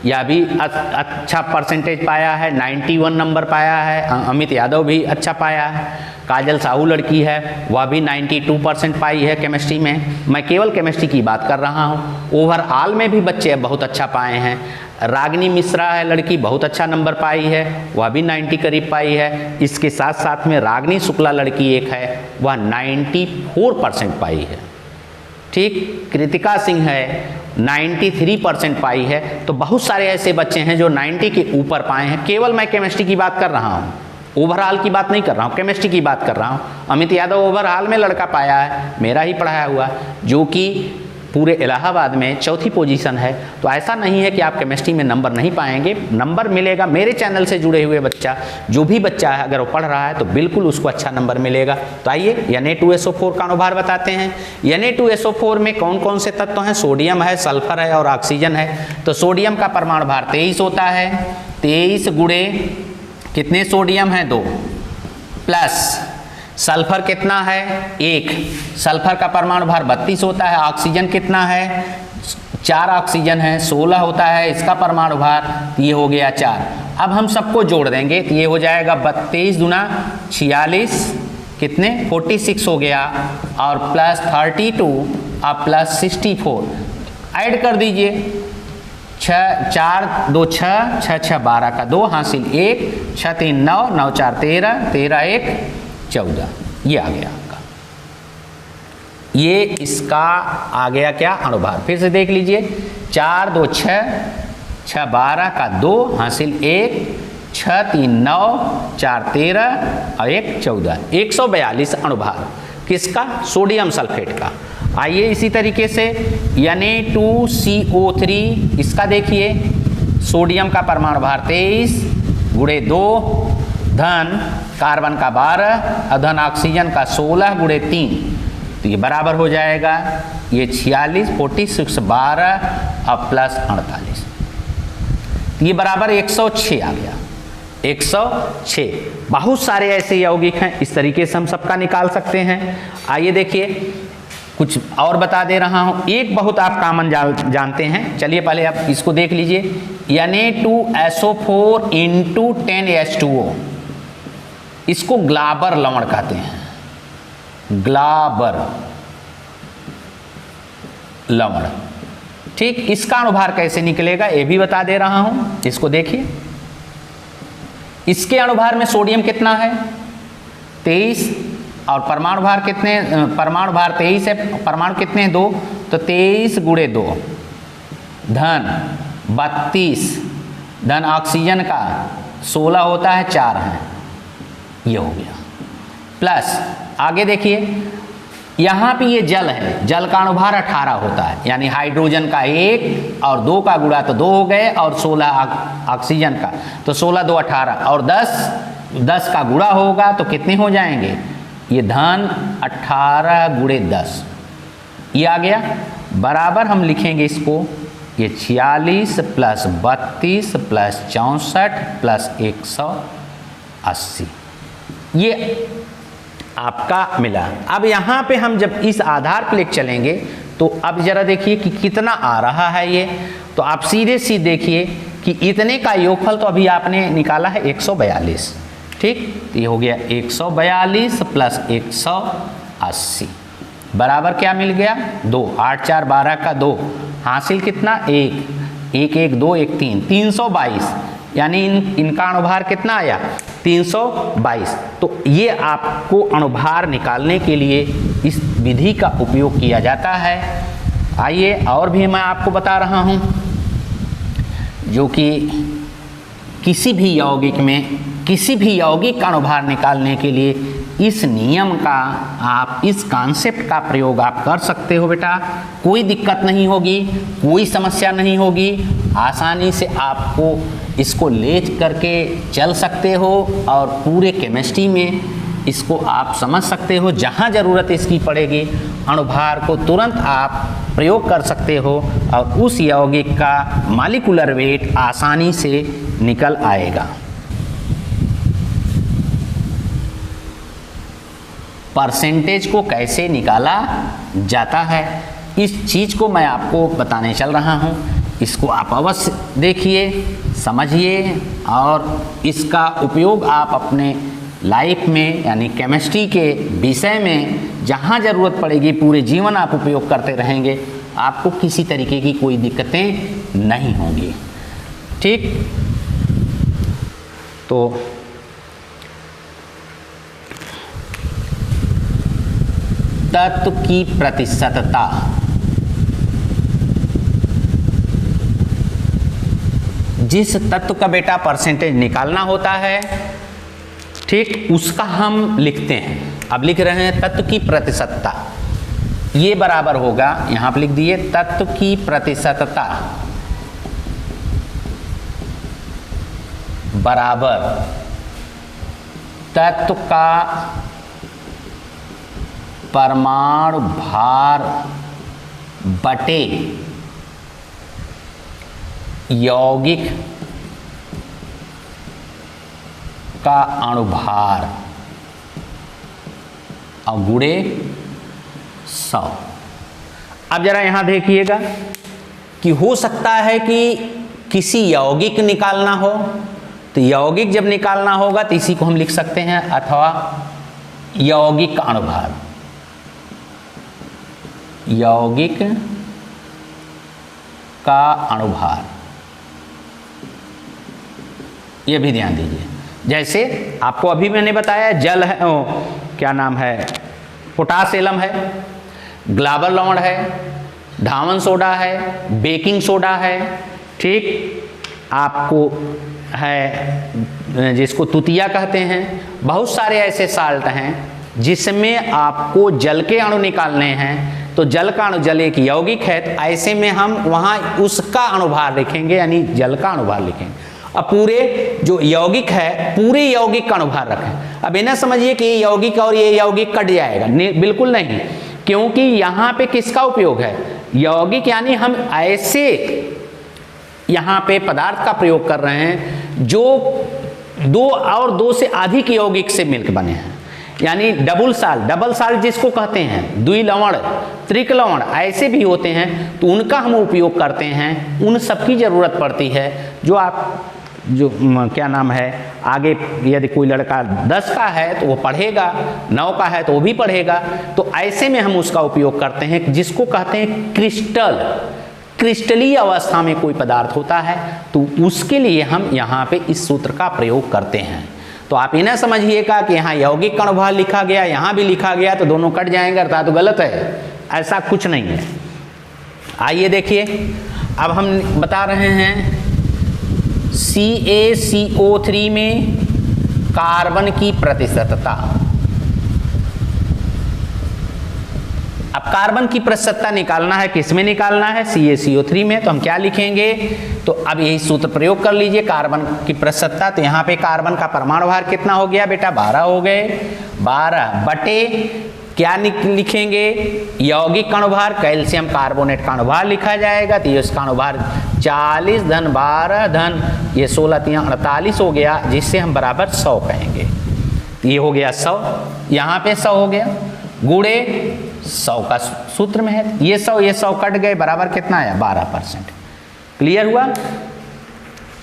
यह भी अच्छा परसेंटेज पाया है, 91 नंबर पाया है। अमित यादव भी अच्छा पाया है। काजल साहू लड़की है, वह भी 92% पाई है केमिस्ट्री में। मैं केवल केमिस्ट्री की बात कर रहा हूँ। ओवरऑल में भी बच्चे बहुत अच्छा पाए हैं। रागिनी मिश्रा है लड़की, बहुत अच्छा नंबर पाई है, वह भी 90 करीब पाई है। इसके साथ साथ में रागिनी शुक्ला लड़की एक है, वह 94% पाई है। ठीक, कृतिका सिंह है 93% पाई है। तो बहुत सारे ऐसे बच्चे हैं जो 90 के ऊपर पाए हैं। केवल मैं केमिस्ट्री की बात कर रहा हूँ, ओवरऑल की बात नहीं कर रहा हूँ, केमिस्ट्री की बात कर रहा हूँ। अमित यादव ओवरऑल में लड़का पाया है, मेरा ही पढ़ाया हुआ, जो कि पूरे इलाहाबाद में चौथी पोजीशन है। तो ऐसा नहीं है कि आप केमिस्ट्री में नंबर नहीं पाएंगे, नंबर मिलेगा। मेरे चैनल से जुड़े हुए बच्चा, जो भी बच्चा है अगर वो पढ़ रहा है तो बिल्कुल उसको अच्छा नंबर मिलेगा। तो आइए Na2SO4 का अनुभार बताते हैं। Na2SO4 में कौन कौन से तत्व हैं? सोडियम है, सल्फर है और ऑक्सीजन है। तो सोडियम का परमाणु भार 23 होता है। 23 गुणे कितने सोडियम है? 2, प्लस सल्फर कितना है? 1। सल्फर का परमाणु भार 32 होता है। ऑक्सीजन कितना है? 4 ऑक्सीजन है, 16 होता है इसका परमाणु भार, ये हो गया 4। अब हम सबको जोड़ देंगे तो ये हो जाएगा 32 दूना 46, कितने? 46 हो गया, और प्लस 32 और प्लस 64 ऐड कर दीजिए। 4 2 6, 6 6 12 का 2 हासिल 1, 6 3 9, 9 4 13, 13 1 14, ये आ गया आपका। ये इसका आ गया क्या? अणुभार। फिर से देख लीजिए, 4 2 6, 6 12 का 2 हासिल 1, 6 3 9, 4 13 और 1 14, 142 अणुभार। किसका? सोडियम सल्फेट का। आइए इसी तरीके से Na2CO3, इसका देखिए, सोडियम का परमाणु भार 23 गुणे 2 धन कार्बन का 12 और धन ऑक्सीजन का 16 गुणे 3, तो ये बराबर हो जाएगा ये 46, 46 12 और प्लस 48, तो ये बराबर 106 आ गया। 106। बहुत सारे ऐसे यौगिक हैं, इस तरीके से हम सबका निकाल सकते हैं। आइए देखिए, कुछ और बता दे रहा हूँ। एक बहुत आप कॉमन जानते हैं, चलिए पहले आप इसको देख लीजिए। Na2SO4 × 10H2O, इसको ग्लाबर लवण कहते हैं, ग्लाबर लवण। ठीक, इसका अणुभार कैसे निकलेगा ये भी बता दे रहा हूं, इसको देखिए। इसके अणुभार में सोडियम कितना है? 23, और परमाणु भार कितने? परमाणु भार 23 है, परमाणु कितने हैं? 2, तो 23 गुणे 2 धन 32 धन ऑक्सीजन का 16 होता है, 4 है, ये हो गया। प्लस आगे देखिए, यहाँ पे ये जल है, जल का अणुभार 18 होता है, यानी हाइड्रोजन का 1 और 2 का गुणा तो 2 हो गए, और 16 ऑक्सीजन का, तो 16 2 18 और 10 का गुणा होगा तो कितने हो जाएंगे? ये धन 18 गुणे 10, ये आ गया। बराबर हम लिखेंगे इसको, ये 46 प्लस 32 प्लस 64 प्लस 180, ये आपका मिला। अब यहाँ पे हम जब इस आधार पे लेके चलेंगे तो अब जरा देखिए कि कितना आ रहा है ये। तो आप सीधे सीधे देखिए कि इतने का योगफल तो अभी आपने निकाला है 142। ठीक, तो ये हो गया 142 प्लस 180 बराबर क्या मिल गया? 2। 8 4 12 का 2 हासिल कितना? 1 1 1 2 1 3, 322, यानी इनका अणुभार कितना आया? 322। तो ये आपको अणुभार निकालने के लिए इस विधि का उपयोग किया जाता है। आइए और भी मैं आपको बता रहा हूँ, जो कि किसी भी यौगिक में किसी भी यौगिक का अणुभार निकालने के लिए इस नियम का, आप इस कॉन्सेप्ट का प्रयोग आप कर सकते हो बेटा। कोई दिक्कत नहीं होगी, कोई समस्या नहीं होगी, आसानी से आपको इसको ले करके चल सकते हो और पूरे केमिस्ट्री में इसको आप समझ सकते हो। जहाँ ज़रूरत इसकी पड़ेगी अणुभार को तुरंत आप प्रयोग कर सकते हो और उस यौगिक का मॉलिक्यूलर वेट आसानी से निकल आएगा। परसेंटेज को कैसे निकाला जाता है, इस चीज़ को मैं आपको बताने चल रहा हूँ। इसको आप अवश्य देखिए, समझिए और इसका उपयोग आप अपने लाइफ में यानी केमिस्ट्री के विषय में जहाँ ज़रूरत पड़ेगी पूरे जीवन आप उपयोग करते रहेंगे, आपको किसी तरीके की कोई दिक्कतें नहीं होंगी। ठीक, तो तत्व की प्रतिशतता, जिस तत्व का बेटा परसेंटेज निकालना होता है, ठीक, उसका हम लिखते हैं। अब लिख रहे हैं तत्व की प्रतिशतता, ये बराबर होगा, यहां पर लिख दिए तत्व की प्रतिशतता बराबर तत्व का परमाणु भार बटे यौगिक का अणुभार और गुणे 100। अब जरा यहां देखिएगा कि हो सकता है कि किसी यौगिक निकालना हो, तो यौगिक जब निकालना होगा तो इसी को हम लिख सकते हैं, अथवा यौगिक का अणुभार, यौगिक का अणुभार, ये भी ध्यान दीजिए। जैसे आपको अभी मैंने बताया जल है, क्या नाम है, पोटास एलम है, ग्लाबर लवण है, धावन सोडा है, बेकिंग सोडा है, ठीक, आपको है जिसको तुतिया कहते हैं, बहुत सारे ऐसे साल्ट हैं जिसमें आपको जल के अणु निकालने हैं। तो जल का अणु, जल एक यौगिक है, तो ऐसे में हम वहाँ उसका अणुभार लिखेंगे, यानी जल का अणुभार लिखेंगे। अब पूरे जो यौगिक है, पूरे यौगिक का अणुभार रखें। अब इन्हें समझिए कि ये यौगिक और ये यौगिक कट जाएगा, बिल्कुल नहीं, क्योंकि यहाँ पे किसका उपयोग है, यौगिक, यानी हम ऐसे यहाँ पे पदार्थ का प्रयोग कर रहे हैं जो दो और दो से अधिक यौगिक से मिलकर बने हैं, यानी डबल साल्ट जिसको कहते हैं, द्विलवण, त्रिक लवण ऐसे भी होते हैं, तो उनका हम उपयोग करते हैं। उन सब की ज़रूरत पड़ती है जो आप जो क्या नाम है, आगे यदि कोई लड़का 10 का है तो वो पढ़ेगा, 9 का है तो वो भी पढ़ेगा, तो ऐसे में हम उसका उपयोग करते हैं, जिसको कहते हैं क्रिस्टलीय अवस्था में कोई पदार्थ होता है, तो उसके लिए हम यहाँ पे इस सूत्र का प्रयोग करते हैं। तो आप इन्हें समझिएगा कि यहाँ यौगिक का अणुभार लिखा गया, यहाँ भी लिखा गया, तो दोनों कट जाएंगे, अर्थात तो गलत है, ऐसा कुछ नहीं है। आइए देखिए, अब हम बता रहे हैं CaCO3 में कार्बन की प्रतिशतता। अब कार्बन की प्रतिशतता निकालना है, किस में निकालना है, CaCO3 में, तो हम क्या लिखेंगे, तो अब यही सूत्र प्रयोग कर लीजिए, कार्बन की प्रतिशतता। तो यहाँ पे कार्बन का परमाणु भार कितना हो गया बेटा, 12 हो गए, 12 बटे क्या लिखेंगे, यौगिक का अणुभार, कैल्शियम कार्बोनेट का अणुभार लिखा जाएगा, तो इसका अणुभार 40 धन 12 धन ये 16 3 48 हो गया, जिससे हम बराबर 100 कहेंगे। ये हो गया 100, यहाँ पे 100 हो गया, गुणे 100 का सूत्र में है, ये 100 कट गए, बराबर कितना आया, 12%। क्लियर हुआ,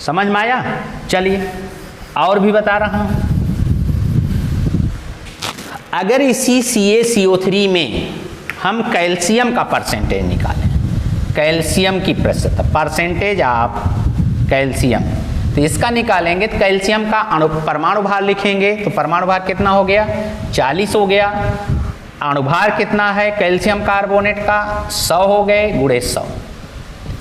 समझ में आया। चलिए और भी बता रहा हूं, अगर इसी CaCO3 में हम कैल्शियम का परसेंटेज निकालें, कैल्शियम की प्रतिशत, परसेंटेज ऑफ कैल्शियम, तो इसका निकालेंगे, तो कैल्शियम का परमाणु भार लिखेंगे, तो परमाणु भार कितना हो गया, 40 हो गया, अणुभार कितना है कैल्शियम कार्बोनेट का, 100 हो गए, गुणे 100,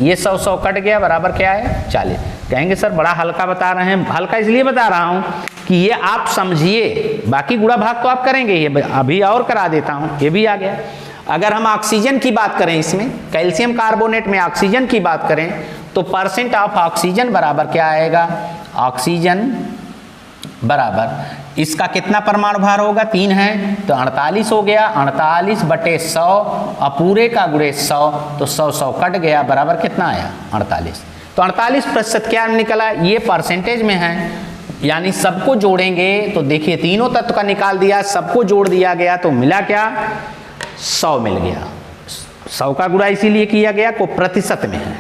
ये 100 कट गया, बराबर क्या है, 40। कहेंगे सर बड़ा हल्का बता रहे हैं, हल्का इसलिए बता रहा हूं कि ये आप समझिए, बाकी गुणा भाग तो आप करेंगे, ये अभी और करा देता हूं, ये भी आ गया। अगर हम ऑक्सीजन की बात करें, इसमें कैल्शियम कार्बोनेट में ऑक्सीजन की बात करें, तो परसेंट ऑफ ऑक्सीजन बराबर क्या आएगा, ऑक्सीजन बराबर इसका कितना परमाणु भार होगा, 3 है, तो 48 हो गया, 48 बटे 100 और पूरे का गुणे 100, तो 100 कट गया, बराबर कितना आया, 48। तो 48% क्या निकला, ये परसेंटेज में है, यानी सबको जोड़ेंगे तो देखिए तीनों तत्व का निकाल दिया, सबको जोड़ दिया गया, तो मिला क्या, 100 मिल गया। 100 का गुणा इसीलिए किया गया को प्रतिशत में है,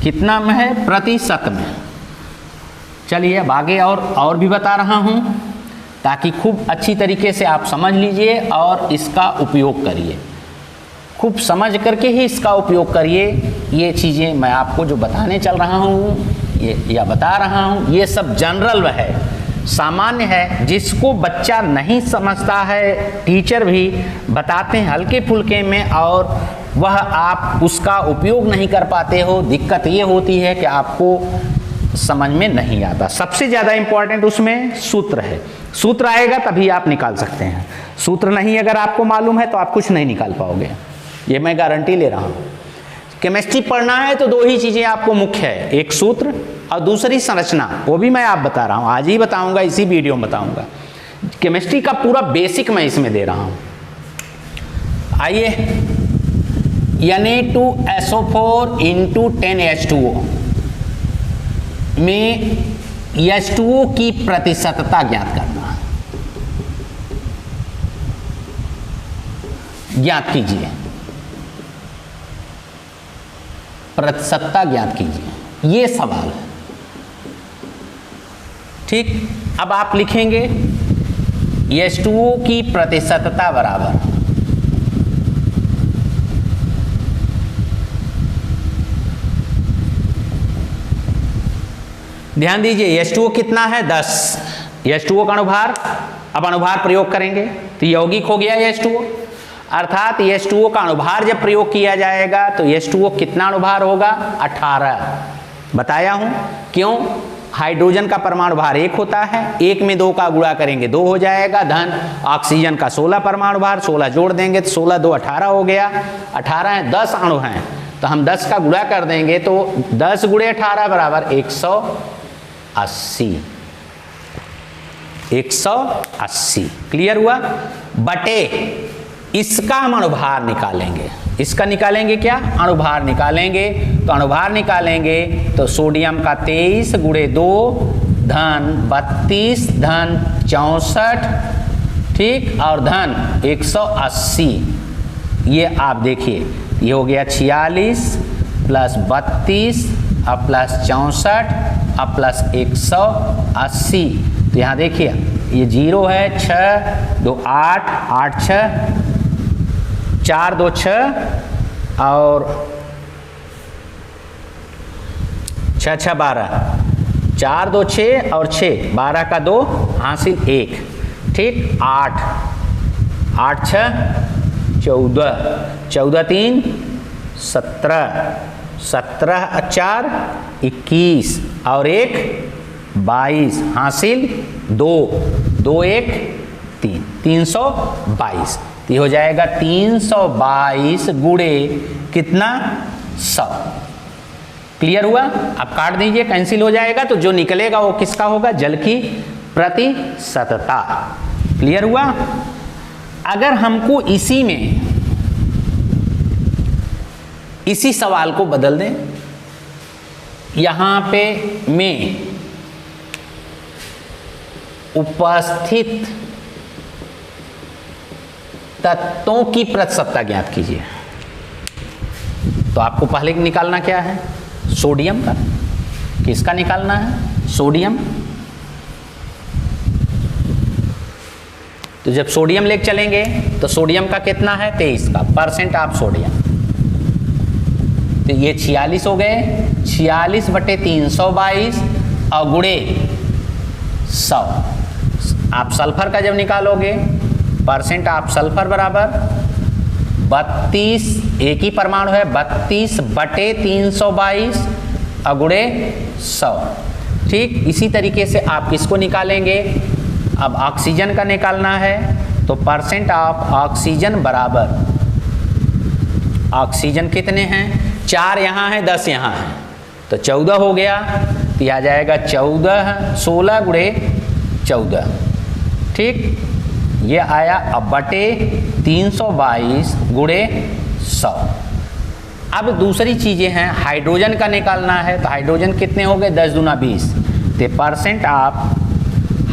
कितना में है? प्रतिशत में। चलिए अब आगे और भी बता रहा हूँ ताकि खूब अच्छी तरीके से आप समझ लीजिए और इसका उपयोग करिए। खूब समझ करके ही इसका उपयोग करिए। ये चीज़ें मैं आपको जो बताने चल रहा हूँ या बता रहा हूँ, ये सब जनरल है, सामान्य है। जिसको बच्चा नहीं समझता है, टीचर भी बताते हैं हल्के फुल्के में और वह आप उसका उपयोग नहीं कर पाते हो। दिक्कत ये होती है कि आपको समझ में नहीं आता। सबसे ज़्यादा इम्पॉर्टेंट उसमें सूत्र है। सूत्र आएगा तभी आप निकाल सकते हैं। सूत्र नहीं अगर आपको मालूम है तो आप कुछ नहीं निकाल पाओगे, ये मैं गारंटी ले रहा हूँ। केमिस्ट्री पढ़ना है तो दो ही चीज़ें आपको मुख्य है, एक सूत्र और दूसरी संरचना। वो भी मैं आप बता रहा हूँ, आज ही बताऊँगा, इसी वीडियो में बताऊँगा। केमिस्ट्री का पूरा बेसिक मैं इसमें दे रहा हूँ। आइए, Na2SO4 इंटू 10H2O में H2O की प्रतिशतता ज्ञात करना। ज्ञात कीजिए, प्रतिशतता ज्ञात कीजिए, ये सवाल है। ठीक, अब आप लिखेंगे H2O की प्रतिशतता बराबर, ध्यान दीजिए H2O कितना है? 10। H2O का अनुभार, अब अनुभार प्रयोग करेंगे तो यौगिक हो गया H2O, अर्थात H2O का अनुभार जब प्रयोग किया जाएगा तो H2O कितना अनुभार होगा? 18। बताया हूं क्यों? हाइड्रोजन का परमाणु भार 1 होता है, 1 में 2 का गुणा करेंगे 2 हो जाएगा, धन ऑक्सीजन का 16 परमाणु भार, 16 जोड़ देंगे तो 16 2 18 हो गया। 18 है, 10 अणु हैं तो हम 10 का गुणा कर देंगे तो 10 गुणे 18 बराबर 180। 180 क्लियर हुआ? बटे इसका हम अणुभार निकालेंगे। इसका निकालेंगे क्या? अणुभार निकालेंगे। तो अणुभार निकालेंगे तो सोडियम का 23 गुणे 2 धन 32 धन 64, ठीक, और धन 180। ये आप देखिए, ये हो गया 46 प्लस 32 अब प्लस 64 अब प्लस 180। तो यहाँ देखिए ये 0 है, 6 2 8 8 6 4 2 6 और 6 6 12, 4 2 6 और 6 12 का 2 हासिल 1, ठीक, 8 8 6 14 14 3 17 17 4 21 और 1 22 हासिल 2 2 1 3 322। ये हो जाएगा 322 गुणे कितना? 100। क्लियर हुआ? अब काट दीजिए, कैंसिल हो जाएगा तो जो निकलेगा वो किसका होगा? जल की प्रतिशतता। क्लियर हुआ? अगर हमको इसी में इसी सवाल को बदल दें, यहां पे में उपस्थित तत्वों की प्रतिशतता ज्ञात कीजिए, तो आपको पहले निकालना क्या है? सोडियम का। किसका निकालना है? सोडियम। तो जब सोडियम लेके चलेंगे तो सोडियम का कितना है? 23 का परसेंट ऑफ सोडियम। तो ये 46 हो गए, 46 बटे 322 और गुणे 100। आप सल्फर का जब निकालोगे, परसेंट ऑफ सल्फर बराबर 32, एक ही परमाणु है, 32 बटे 322 और गुणे 100। ठीक, इसी तरीके से आप किसको निकालेंगे? अब ऑक्सीजन का निकालना है तो परसेंट ऑफ ऑक्सीजन बराबर, ऑक्सीजन कितने हैं? 4 यहाँ है, 10 यहाँ है, तो 14 हो गया। तो यह आ जाएगा 14 16 गुणे 14, ठीक, ये आया। अब बटे 322 गुणे 100। अब दूसरी चीज़ें हैं, हाइड्रोजन का निकालना है तो हाइड्रोजन कितने हो गए? 10 दूना 20। तो परसेंट ऑफ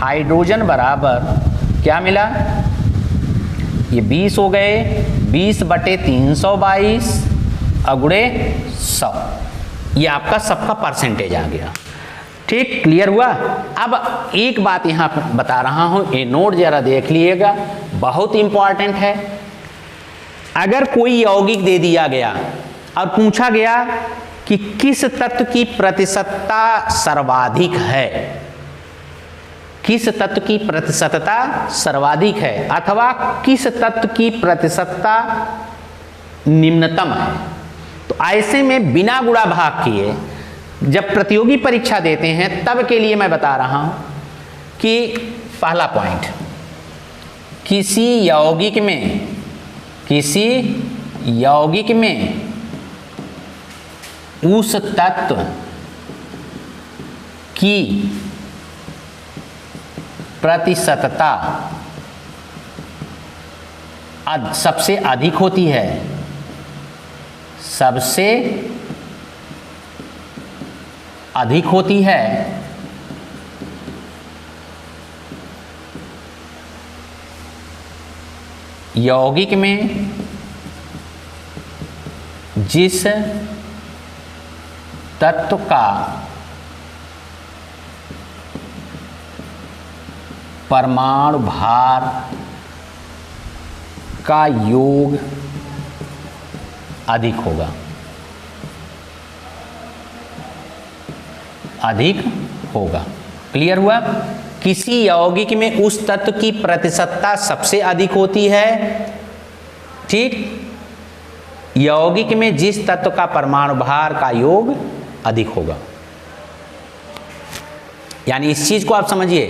हाइड्रोजन बराबर क्या मिला? ये 20 हो गए, 20 बटे 322 और गुणे 100। ये आपका सबका परसेंटेज आ गया। ठीक, क्लियर हुआ। अब एक बात यहाँ बता रहा हूँ, ये नोट जरा देख लीजिएगा, बहुत इंपॉर्टेंट है। अगर कोई यौगिक दे दिया गया और पूछा गया कि किस तत्व की प्रतिशतता सर्वाधिक है, किस तत्व की प्रतिशतता सर्वाधिक है अथवा किस तत्व की प्रतिशतता निम्नतम है, तो ऐसे में बिना गुणा भाग किए जब प्रतियोगी परीक्षा देते हैं तब के लिए मैं बता रहा हूं कि पहला पॉइंट, किसी यौगिक में उस तत्व की प्रतिशतता सबसे अधिक होती है, सबसे अधिक होती है, यौगिक में जिस तत्व का परमाणु भार का योग अधिक होगा, अधिक होगा। क्लियर हुआ? किसी यौगिक में उस तत्व की प्रतिशतता सबसे अधिक होती है। ठीक, यौगिक में जिस तत्व का परमाणु भार का योग अधिक होगा। यानी इस चीज को आप समझिए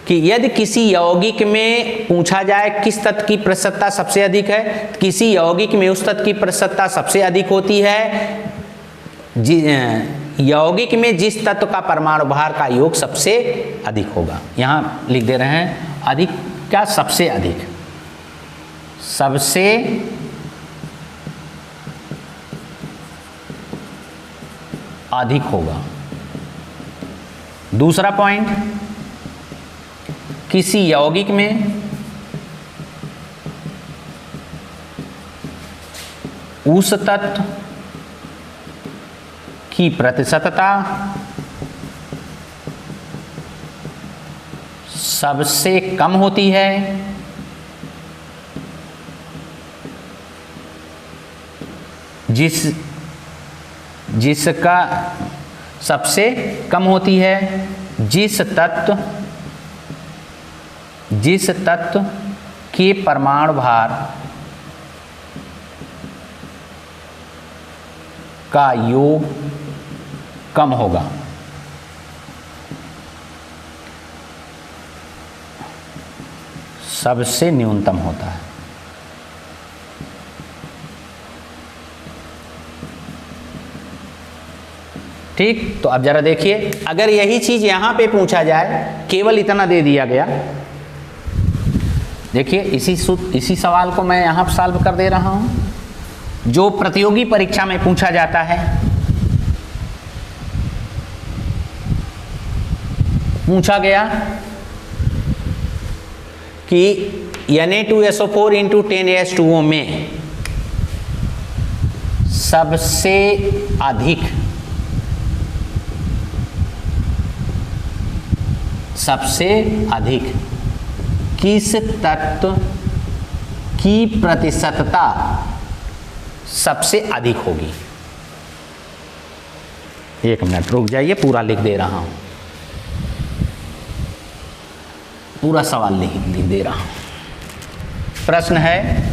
कि यदि किसी यौगिक में पूछा जाए किस तत्व की प्रतिशतता सबसे अधिक है, किसी यौगिक में उस तत्व की प्रतिशतता सबसे अधिक होती है यौगिक में जिस तत्व का परमाणु भार का योग सबसे अधिक होगा। यहाँ लिख दे रहे हैं अधिक क्या, सबसे अधिक, सबसे अधिक होगा। दूसरा पॉइंट, किसी यौगिक में उस तत्व की प्रतिशतता सबसे कम होती है जिसका सबसे कम होती है जिस तत्व के परमाणु भार का योग कम होगा। सबसे न्यूनतम होता है। ठीक, तो अब जरा देखिए, अगर यही चीज यहां पे पूछा जाए, केवल इतना दे दिया गया, देखिए इसी सवाल को मैं यहां सॉल्व कर दे रहा हूं जो प्रतियोगी परीक्षा में पूछा जाता है। पूछा गया कि Na2SO4 × 10H2O में सबसे अधिक किस तत्व की प्रतिशतता सबसे अधिक होगी। एक मिनट रुक जाइए, पूरा लिख दे रहा हूं, पूरा सवाल लिख दे रहा हूं। प्रश्न है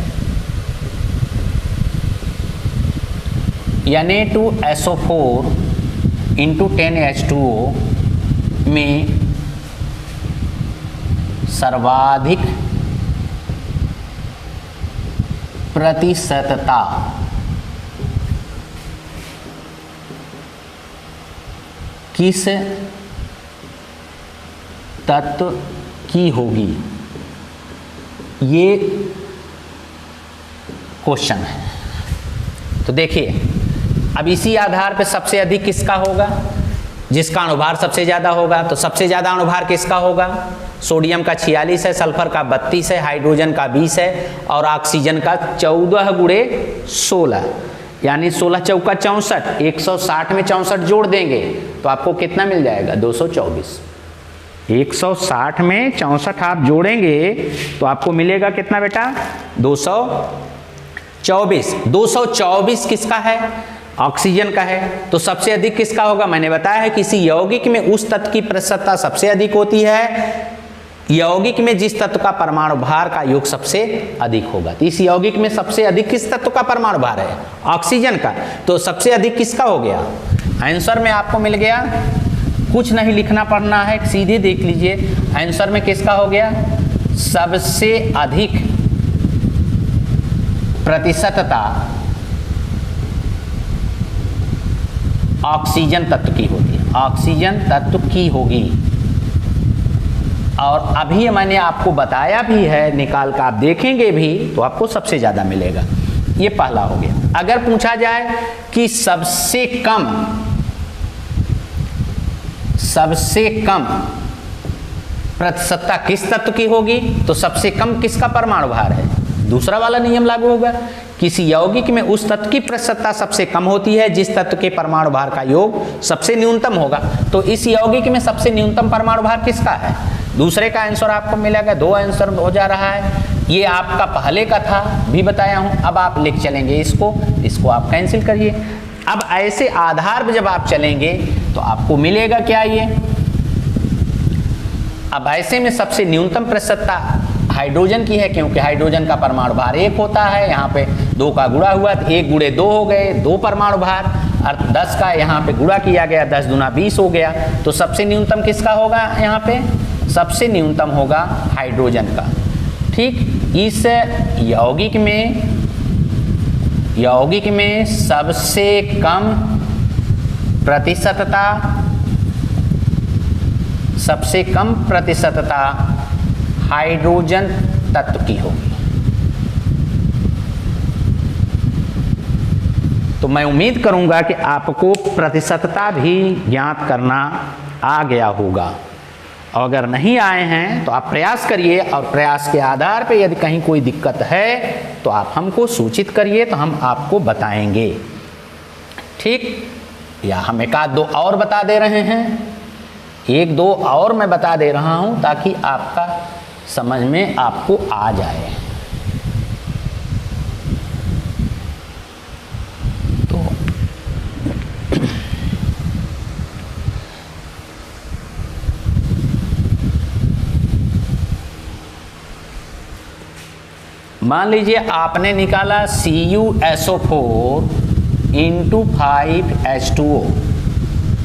Na2SO4 × 10H2O में सर्वाधिक प्रतिशतता किस तत्व की होगी। ये क्वेश्चन है। तो देखिए, अब इसी आधार पे सबसे अधिक किसका होगा, जिसका अणुभार सबसे ज़्यादा होगा। तो सबसे ज़्यादा अणुभार किसका होगा, सोडियम का 46 है, सल्फर का 32 है, हाइड्रोजन का 20 है और ऑक्सीजन का 14 × 16। यानी 16 चौका 64, 160 में 64 जोड़ देंगे तो आपको कितना मिल जाएगा? 224। 160 में 64 आप जोड़ेंगे तो आपको मिलेगा कितना बेटा? 224। 224 किसका है? ऑक्सीजन का है। तो सबसे अधिक किसका होगा? मैंने बताया है किसी यौगिक में उस तत्व की प्रतिशतता सबसे अधिक होती है यौगिक में जिस तत्व का परमाणु भार का योग सबसे अधिक होगा। तो इस यौगिक में सबसे अधिक किस तत्व का परमाणु भार है? ऑक्सीजन का। तो सबसे अधिक किसका हो गया? आंसर में आपको मिल गया, कुछ नहीं लिखना पड़ना है, सीधे देख लीजिए आंसर में किसका हो गया? सबसे अधिक प्रतिशतता ऑक्सीजन तत्व की होगी, ऑक्सीजन तत्व की होगी। और अभी मैंने आपको बताया भी है, निकाल कर आप देखेंगे भी तो आपको सबसे ज़्यादा मिलेगा। ये पहला हो गया। अगर पूछा जाए कि सबसे कम प्रतिशतता किस तत्व की होगी, तो सबसे कम किसका परमाणु भार है? दूसरा वाला नियम लागू होगा। किसी यौगिक में उस तत्व की प्रतिशतता सबसे कम होती है जिस तत्व के परमाणु भार का योग सबसे न्यूनतम होगा। तो इस यौगिक में सबसे न्यूनतम परमाणु भार किसका है? दूसरे का आंसर आपको मिलेगा। 2 आंसर हो जा रहा है। ये आपका पहले का था, भी बताया हूं। अब आप लिख चलेंगे इसको आप कैंसिल करिए। अब ऐसे आधार पर जब आप चलेंगे तो आपको मिलेगा क्या? ये अब ऐसे में सबसे न्यूनतम प्रतिशतता हाइड्रोजन की है, क्योंकि हाइड्रोजन का परमाणु भार 1 होता है। यहाँ पे 2 का गुणा हुआ तो 1 गुणे 2 हो गए, 2 परमाणु भार। और 10 का यहाँ पे गुणा किया गया, 10 दूना 20 हो गया। तो सबसे न्यूनतम किसका होगा? यहाँ पे सबसे न्यूनतम होगा हाइड्रोजन का। ठीक, इस यौगिक में सबसे कम प्रतिशतता हाइड्रोजन तत्व की होगी। तो मैं उम्मीद करूंगा कि आपको प्रतिशतता भी ज्ञात करना आ गया होगा। और अगर नहीं आए हैं तो आप प्रयास करिए, और प्रयास के आधार पर यदि कहीं कोई दिक्कत है तो आप हमको सूचित करिए, तो हम आपको बताएंगे। ठीक, या हम 1-2 और बता दे रहे हैं, 1-2 और मैं बता दे रहा हूं ताकि आपका समझ में आपको आ जाए। तो मान लीजिए आपने निकाला CuSO4 × 5H2O।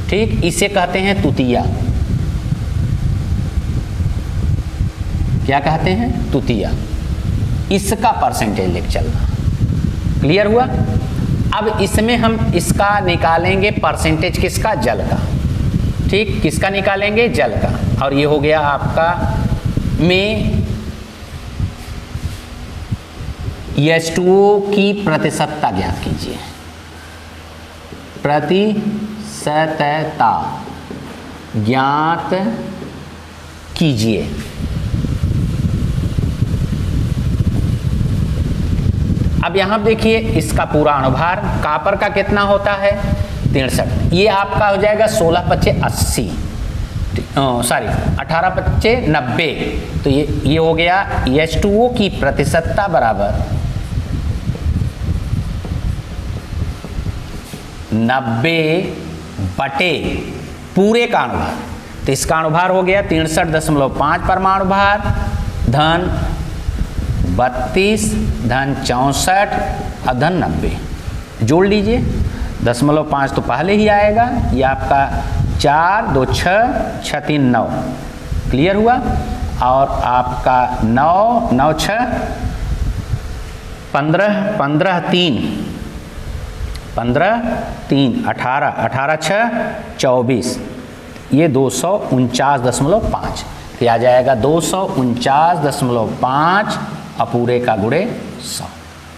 ठीक, इसे कहते हैं तुतिया। क्या कहते हैं? तुतिया। इसका परसेंटेज लिख चलना। क्लियर हुआ? अब इसमें हम इसका निकालेंगे परसेंटेज किसका? जल का। ठीक, किसका निकालेंगे? जल का। और ये हो गया आपका में H2O की प्रतिशतता ज्ञात कीजिए। प्रतिशतता ज्ञात कीजिए। अब यहां देखिए इसका पूरा अणुभार कॉपर का कितना होता है? 63। ये आपका हो जाएगा 16×5 80, सॉरी 18×5 90। तो ये हो गया H2O की प्रतिशतता बराबर 90 बटे पूरे का अणुभार। तो इसका अणुभार हो गया 63.5 परमाणु भार धन 32 धन 64 और धन 90। जोड़ लीजिए, 0.5 तो पहले ही आएगा। ये आपका 4 2 6 6 3 9। क्लियर हुआ? और आपका 9 9 6 15 15 3 15 3 18 18 6 24। ये 249.5। ये आ जाएगा 249.5 अपूरे का गुणे 100।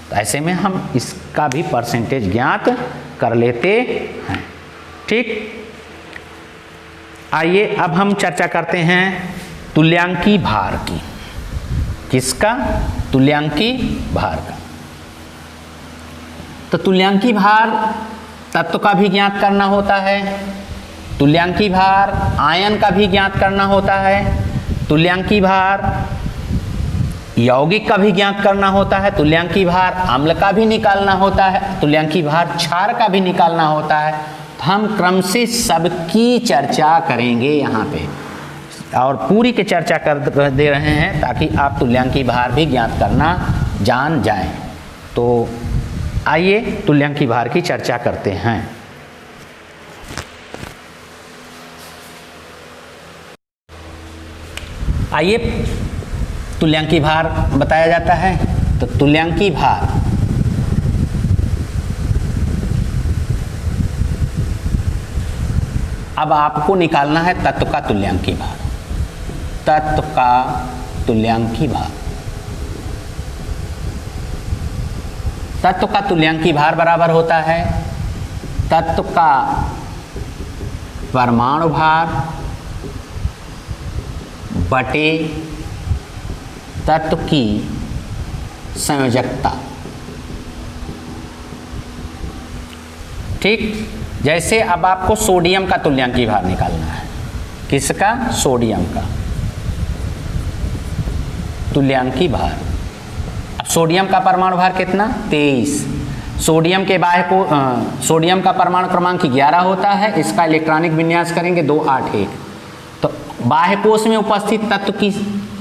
तो ऐसे में हम इसका भी परसेंटेज ज्ञात कर लेते हैं। ठीक, आइए अब हम चर्चा करते हैं तुल्यांकी भार की। किसका? तुल्यांकी भार का। तो तुल्यांकी भार तत्व का भी ज्ञात करना होता है, तुल्यांकी भार आयन का भी ज्ञात करना होता है, तुल्यांकी भार यौगिक का भी ज्ञात करना होता है, तुल्यांकी भार अम्ल का भी निकालना होता है, तुल्यांकी भार क्षार का भी निकालना होता है। तो हम क्रम से सबकी चर्चा करेंगे यहाँ पे, और पूरी की चर्चा कर दे रहे हैं ताकि आप तुल्यांकी भार भी ज्ञात करना जान जाएं। तो आइए तुल्यांकी भार की चर्चा करते हैं। आइए तुल्यांकी भार बताया जाता है। तो तुल्यांकी भार अब आपको निकालना है तत्व का तुल्यांकी भार, तत्व का तुल्यांकी भार। तत्व का तुल्यांकी भार बराबर होता है तत्व का परमाणु भार बटे तत्व की संयोजकता। ठीक, जैसे अब आपको सोडियम का तुल्यांकी भार निकालना है। किसका? सोडियम का तुल्यांकी भार। अब सोडियम का परमाणु भार कितना? 23। सोडियम के सोडियम का परमाणु क्रमांक 11 होता है। इसका इलेक्ट्रॉनिक विन्यास करेंगे 281। तो बाह्य कोश में उपस्थित तत्व की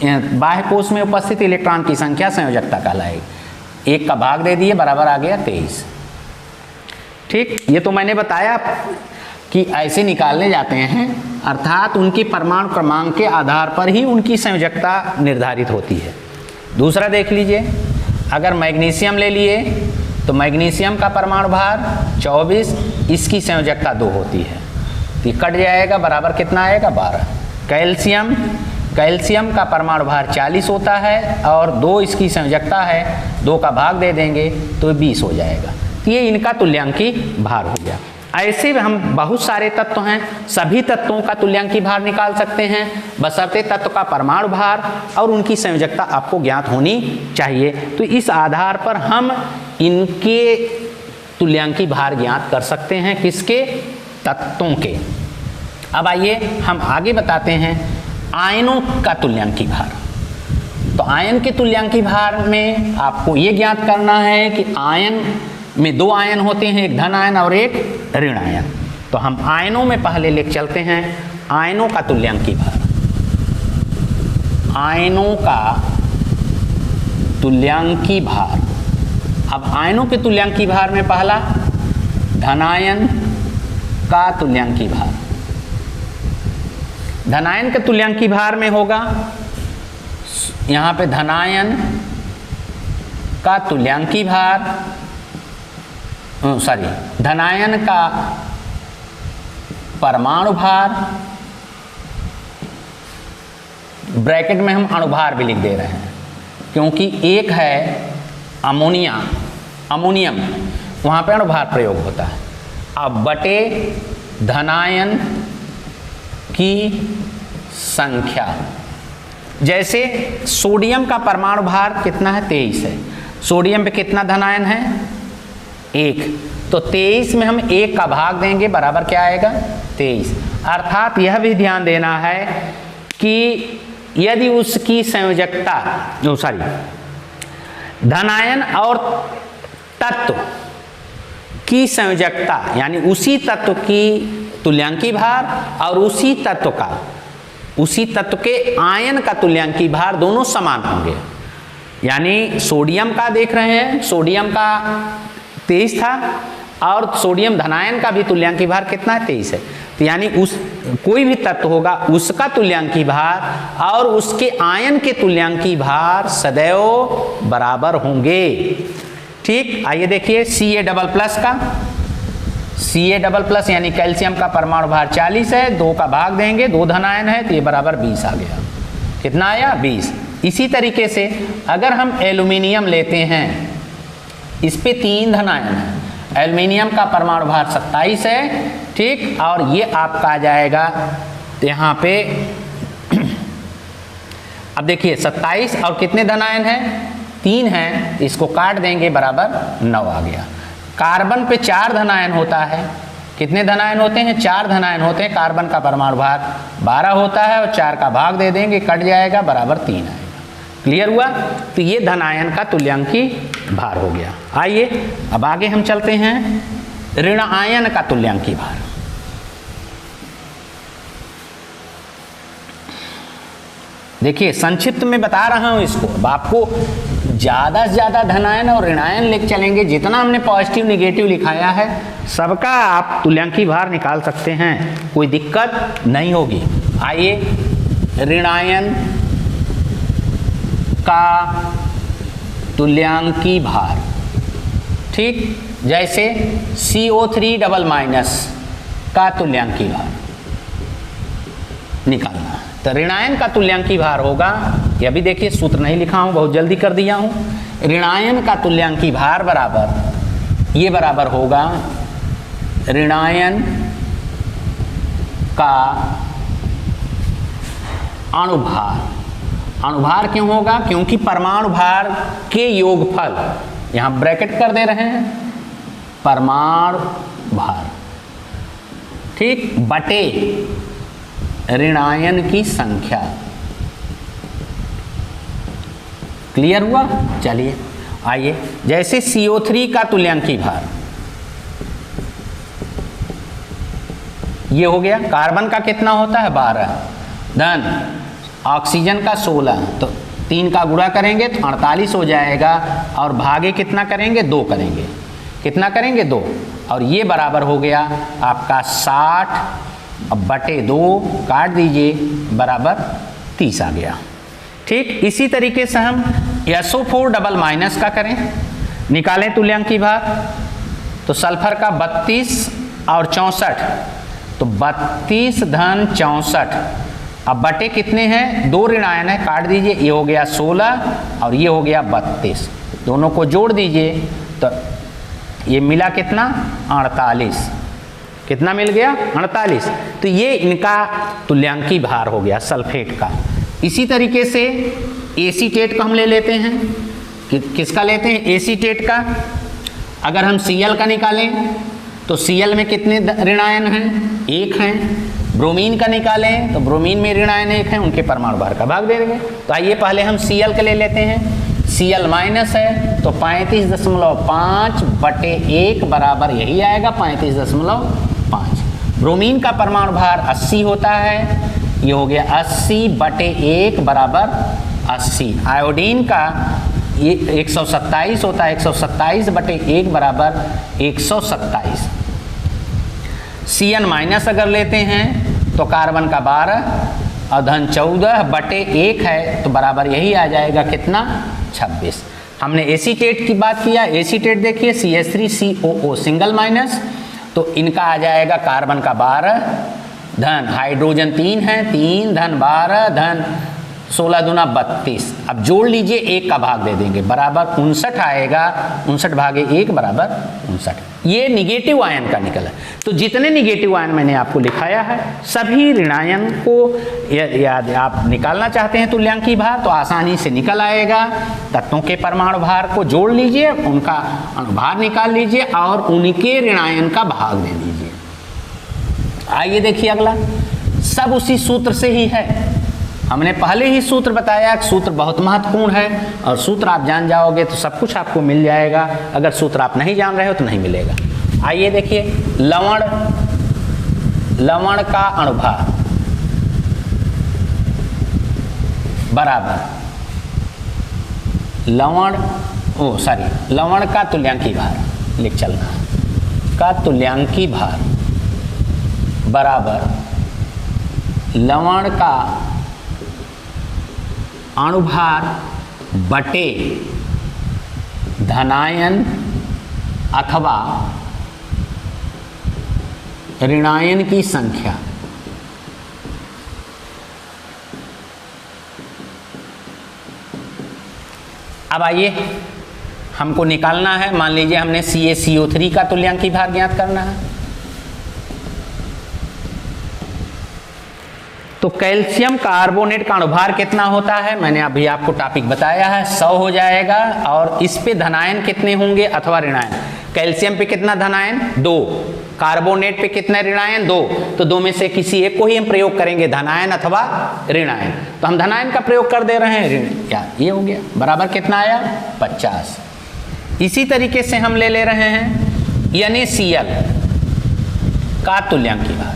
बाह्य कोश में उपस्थित इलेक्ट्रॉन की संख्या संयोजकता कहलाएगी। 1 का भाग दे दिए, बराबर आ गया 23। ठीक, ये तो मैंने बताया कि ऐसे निकालने जाते हैं, अर्थात उनके परमाणु क्रमांक के आधार पर ही उनकी संयोजकता निर्धारित होती है। दूसरा देख लीजिए, अगर मैग्नीशियम ले लिए तो मैग्नीशियम का परमाणु भार 24, इसकी संयोजकता 2 होती है, तो कट जाएगा, बराबर कितना आएगा? 12। कैल्शियम का परमाणु भार 40 होता है और 2 इसकी संयोजकता है, 2 का भाग दे देंगे तो 20 हो जाएगा। तो ये इनका तुल्यांकी भार हो गया। ऐसे हम बहुत सारे तत्व हैं, सभी तत्वों का तुल्यांकी भार निकाल सकते हैं, बशर्ते तत्व का परमाणु भार और उनकी संयोजकता आपको ज्ञात होनी चाहिए। तो इस आधार पर हम इनके तुल्यांकी भार ज्ञात कर सकते हैं। किसके? तत्वों के। अब आइए हम आगे बताते हैं आयनों का तुल्यांकी भार। तो आयन के तुल्यांकी भार में आपको ये ज्ञात करना है कि आयन में 2 आयन होते हैं, एक धन आयन और एक ऋण आयन। तो हम आयनों में पहले लेकर चलते हैं आयनों का तुल्यांकी भार। आयनों का तुल्यांकी भार। अब आयनों के तुल्यांकी भार में पहला धनायन का तुल्यांकी भार। धनायन के तुल्यांकी भार में होगा यहाँ पे धनायन का तुल्यांकी भार, धनायन का परमाणु भार, ब्रैकेट में हम अणुभार भी लिख दे रहे हैं क्योंकि एक है अमोनियम, वहाँ पे अणुभार प्रयोग होता है। अब बटे धनायन की संख्या। जैसे सोडियम का परमाणु भार कितना है? 23 है। सोडियम पे कितना धनायन है? 1। तो 23 में हम 1 का भाग देंगे, बराबर क्या आएगा? 23। अर्थात यह भी ध्यान देना है कि यदि उसकी संयोजकता धनायन और तत्व की संयोजकता, यानी उसी तत्व की तुल्यांकी भार और उसी तत्व के आयन का तुल्यांकी भार दोनों समान होंगे। यानी सोडियम का देख रहे हैं, सोडियम का 23 था और सोडियम धनायन का भी तुल्यांकी भार कितना है? 23 है। तो यानी कोई भी तत्व होगा उसका तुल्यांकी भार और उसके आयन के तुल्यांकी भार सदैव बराबर होंगे। ठीक, आइए देखिए Ca++ यानी कैल्शियम का परमाणु भार 40 है, 2 का भाग देंगे, 2 धनायन है तो ये बराबर 20 आ गया। कितना आया? 20। इसी तरीके से अगर हम एल्यूमिनियम लेते हैं, इस पे 3 धनायन है, एल्यूमिनियम का परमाणु भार 27 है। ठीक, और ये आपका आ जाएगा यहाँ पे अब देखिए 27 और कितने धनायन है? 3 है, इसको काट देंगे, बराबर 9 आ गया। कार्बन पे 4 धनायन होता है। कितने धनायन होते हैं? 4 धनायन होते हैं। कार्बन का परमाणु भार 12 होता है और 4 का भाग दे देंगे, कट जाएगा, बराबर 3 आएगा। क्लियर हुआ? तो ये धनायन का तुल्यांकी भार हो गया। आइए अब आगे हम चलते हैं ऋण आयन का तुल्यांकी भार। देखिए संक्षिप्त में बता रहा हूं इसको, अब आपको ज़्यादा से ज़्यादा धनायन और ऋणायन लेके चलेंगे। जितना हमने पॉजिटिव निगेटिव लिखाया है सबका आप तुल्यांकी भार निकाल सकते हैं, कोई दिक्कत नहीं होगी। आइए ऋणायन का तुल्यांकी भार, ठीक, जैसे CO3 डबल माइनस का तुल्यांकी भार निकालना। तो ऋणायन का तुल्यांकी भार होगा, ये अभी देखिए सूत्र नहीं लिखा हूं, बहुत जल्दी कर दिया हूं। ऋणायन का तुल्यांकी भार बराबर, ये बराबर होगा ऋणायन का अणुभार। अणुभार क्यों होगा? क्योंकि परमाणु भार के योगफल, यहां ब्रैकेट कर दे रहे हैं, परमाणु भार, ठीक, बटे ऋणायन की संख्या। क्लियर हुआ? चलिए आइए, जैसे CO3 का तुल्यांकी भार ये हो गया। कार्बन का कितना होता है? 12 धन ऑक्सीजन का 16, तो 3 का गुणा करेंगे तो 48 हो जाएगा, और भागे कितना करेंगे? 2 करेंगे। कितना करेंगे? 2, और ये बराबर हो गया आपका 60, अब बटे 2 काट दीजिए, बराबर 30 आ गया। ठीक, इसी तरीके से हम SO4 डबल माइनस का करें, निकालें तुल्यांकी भार। तो सल्फर का 32 और 64, तो 32 धन 64, अब बटे कितने हैं? 2 ऋणायन है, काट दीजिए, ये हो गया 16 और ये हो गया 32, दोनों को जोड़ दीजिए तो ये मिला कितना? 48। कितना मिल गया? 48। तो ये इनका तुल्यांकी भार हो गया सल्फेट का। इसी तरीके से एसीटेट को हम ले लेते हैं। किसका लेते हैं? एसीटेट का। अगर हम Cl का निकालें तो Cl में कितने ऋणायन हैं? 1 हैं। ब्रोमीन का निकालें तो ब्रोमीन में ऋणायन 1 हैं, उनके परमाणु भार का भाग दे देंगे। तो आइए पहले हम Cl का ले लेते हैं। Cl माइनस है तो 35.5 बटे 1 बराबर यही आएगा 35.5। ब्रोमीन का परमाणु भार 80 होता है, ये हो गया 80 बटे 1 बराबर 80। आयोडीन का ये 127 होता है, 127 बटे 1 बराबर 127। Cn माइनस अगर लेते हैं तो कार्बन का 12 और धन 14 बटे 1 है, तो बराबर यही आ जाएगा कितना? 26। हमने एसीटेट की बात किया। एसीटेट देखिए CH3COO सिंगल माइनस, तो इनका आ जाएगा कार्बन का 12 धन हाइड्रोजन 3 है, 3 धन 12 धन 16 दूना 32। अब जोड़ लीजिए, 1 का भाग दे देंगे, बराबर 59 आएगा। 59 भागे 1 बराबर 59। ये निगेटिव आयन का निकला। तो जितने निगेटिव आयन मैंने आपको लिखाया है सभी ऋणायन को याद आप निकालना चाहते हैं तुल्यांकी भार तो आसानी से निकल आएगा। तत्वों के परमाणु भार को जोड़ लीजिए, उनका अणुभार निकाल लीजिए और उनके ऋणायन का भाग दे दीजिए। आइए देखिए अगला, सब उसी सूत्र से ही है। हमने पहले ही सूत्र बताया, सूत्र बहुत महत्वपूर्ण है और सूत्र आप जान जाओगे तो सब कुछ आपको मिल जाएगा। अगर सूत्र आप नहीं जान रहे हो तो नहीं मिलेगा। आइए देखिए, लवण का अणुभार बराबर लवण का तुल्यांकी भार लिख चलना, का तुल्यांकी भार बराबर लवण का अणुभार बटे धनायन अथवा ऋणायन की संख्या। अब आइए हमको निकालना है, मान लीजिए हमने CaCO3 का तुल्यांकी भार ज्ञात करना है। तो कैल्शियम कार्बोनेट का अणुभार कितना होता है, मैंने अभी आपको टॉपिक बताया है, 100 हो जाएगा। और इस पे धनायन कितने होंगे अथवा ऋणायन। कैल्शियम पे कितना धन आयन 2, कार्बोनेट पे कितना ऋण आयन 2, तो 2 में से किसी एक को ही हम प्रयोग करेंगे, धन आयन अथवा ऋण आयन। तो हम धन आयन का प्रयोग कर दे रहे हैं, ऋण क्या ये हो गया, बराबर कितना आया 50। इसी तरीके से हम ले रहे हैं NaCl का तुल्यांकी भार,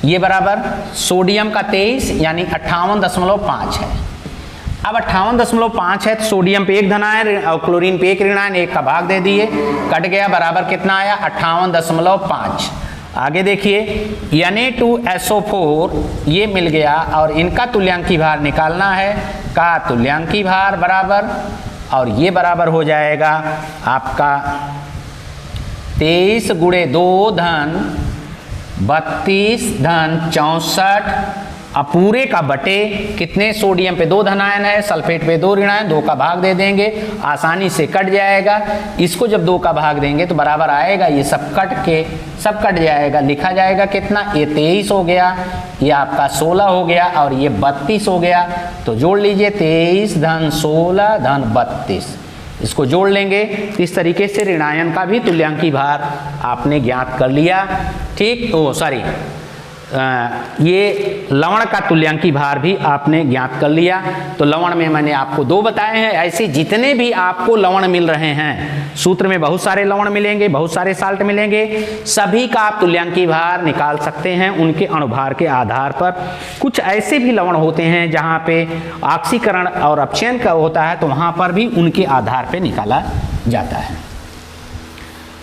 ये बराबर सोडियम का 23 यानी 58.5 है। अब 58.5 है तो सोडियम पे एक धन आयन और क्लोरीन पे एक ऋण आयन, एक का भाग दे दिए, कट गया, बराबर कितना आया 58.5। आगे देखिए Na2SO4 ये मिल गया और इनका तुल्यांकी भार निकालना है, का तुल्यांकी भार बराबर, और ये बराबर हो जाएगा आपका 23 × 2 धन 32 धन 64, अब पूरे का बटे कितने, सोडियम पे 2 धन आयन है, सल्फेट पे 2 ऋण आयन, 2 का भाग दे देंगे, आसानी से कट जाएगा। इसको जब 2 का भाग देंगे तो बराबर आएगा, ये सब कट जाएगा, लिखा जाएगा कितना, ये 23 हो गया, ये आपका 16 हो गया और ये 32 हो गया। तो जोड़ लीजिए 23 धन 16 धन 32, इसको जोड़ लेंगे। तो इस तरीके से ऋणायन का भी तुल्यांकी भार आपने ज्ञात कर लिया। ठीक, ये लवण का तुल्यांकी भार भी आपने ज्ञात कर लिया। तो लवण में मैंने आपको 2 बताए हैं, ऐसे जितने भी आपको लवण मिल रहे हैं, सूत्र में बहुत सारे लवण मिलेंगे, बहुत सारे साल्ट मिलेंगे, सभी का आप तुल्यांकी भार निकाल सकते हैं उनके अणुभार के आधार पर। कुछ ऐसे भी लवण होते हैं जहाँ पे ऑक्सीकरण और अपचयन का होता है, तो वहाँ पर भी उनके आधार पर निकाला जाता है।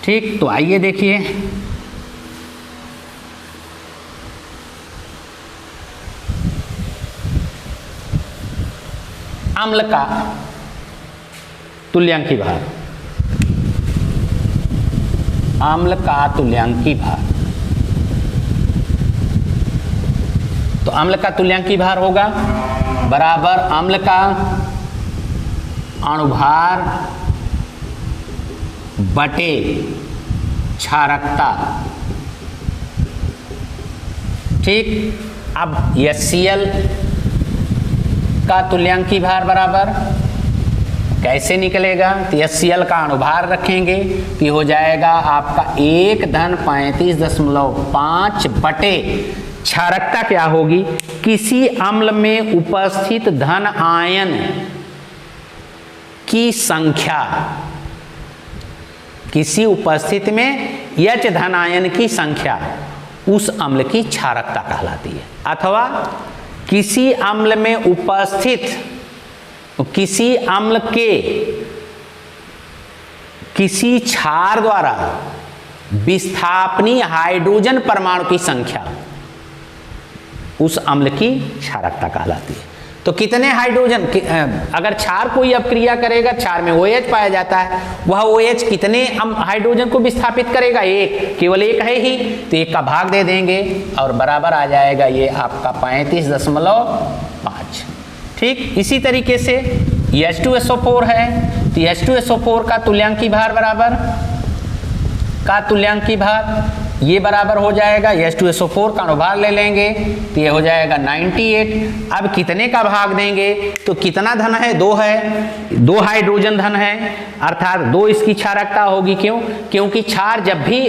ठीक, तो आइए देखिए अम्ल का तुल्यांकी भार, अम्ल का तुल्यांकी भार। तो अम्ल का तुल्यांकी भार होगा बराबर अम्ल का अणुभार बटे क्षारकता। ठीक, अब HCl का तुल्यांकी भार बराबर कैसे निकलेगा, तो HCl का अणुभार रखेंगे तो हो जाएगा आपका 1 धन 35.5 बटे क्षारकता क्या होगी, किसी अम्ल में उपस्थित धन आयन की संख्या, किसी उपस्थिति में H धन आयन की संख्या उस अम्ल की क्षारकता कहलाती है। अथवा किसी अम्ल में उपस्थित, किसी अम्ल के किसी क्षार द्वारा विस्थापनीय हाइड्रोजन परमाणु की संख्या उस अम्ल की क्षारकता कहलाती है। तो कितने हाइड्रोजन, अगर क्षार कोई अपक्रिया करेगा, क्षार में OH पाया जाता है, वह OH कितने हाइड्रोजन को विस्थापित करेगा, एक, केवल एक है ही, तो एक का भाग दे देंगे और बराबर आ जाएगा ये आपका 35.5। ठीक, इसी तरीके से H2SO4 है, तो H2SO4 का तुल्यांकी भार बराबर, का तुल्यांकी भार ये बराबर हो जाएगा, H2SO4 का अणुभार ले लेंगे तो ये हो जाएगा 98। अब कितने का भाग देंगे, तो कितना धन है, 2 है, 2 हाइड्रोजन धन है, अर्थात 2 इसकी क्षारकता होगी। क्यों, क्योंकि क्षार जब भी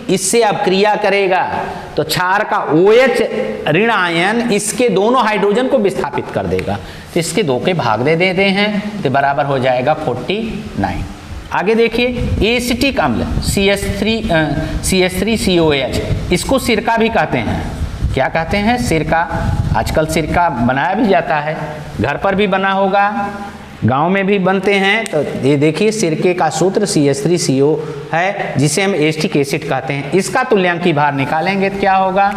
इससे अपक्रिया करेगा तो क्षार का OH ऋण आयन इसके दोनों हाइड्रोजन को विस्थापित कर देगा, तो इसके 2 के भाग दे देते हैं तो बराबर हो जाएगा 49। आगे देखिए एसिटिक अम्ल CH3COH, इसको सिरका भी कहते हैं। क्या कहते हैं, सिरका। आजकल सिरका बनाया भी जाता है, घर पर भी बना होगा, गांव में भी बनते हैं। तो ये देखिए सिरके का सूत्र CH3CO है, जिसे हम एसिटिक एसिड कहते हैं। इसका तुल्यांकी भार निकालेंगे तो क्या होगा,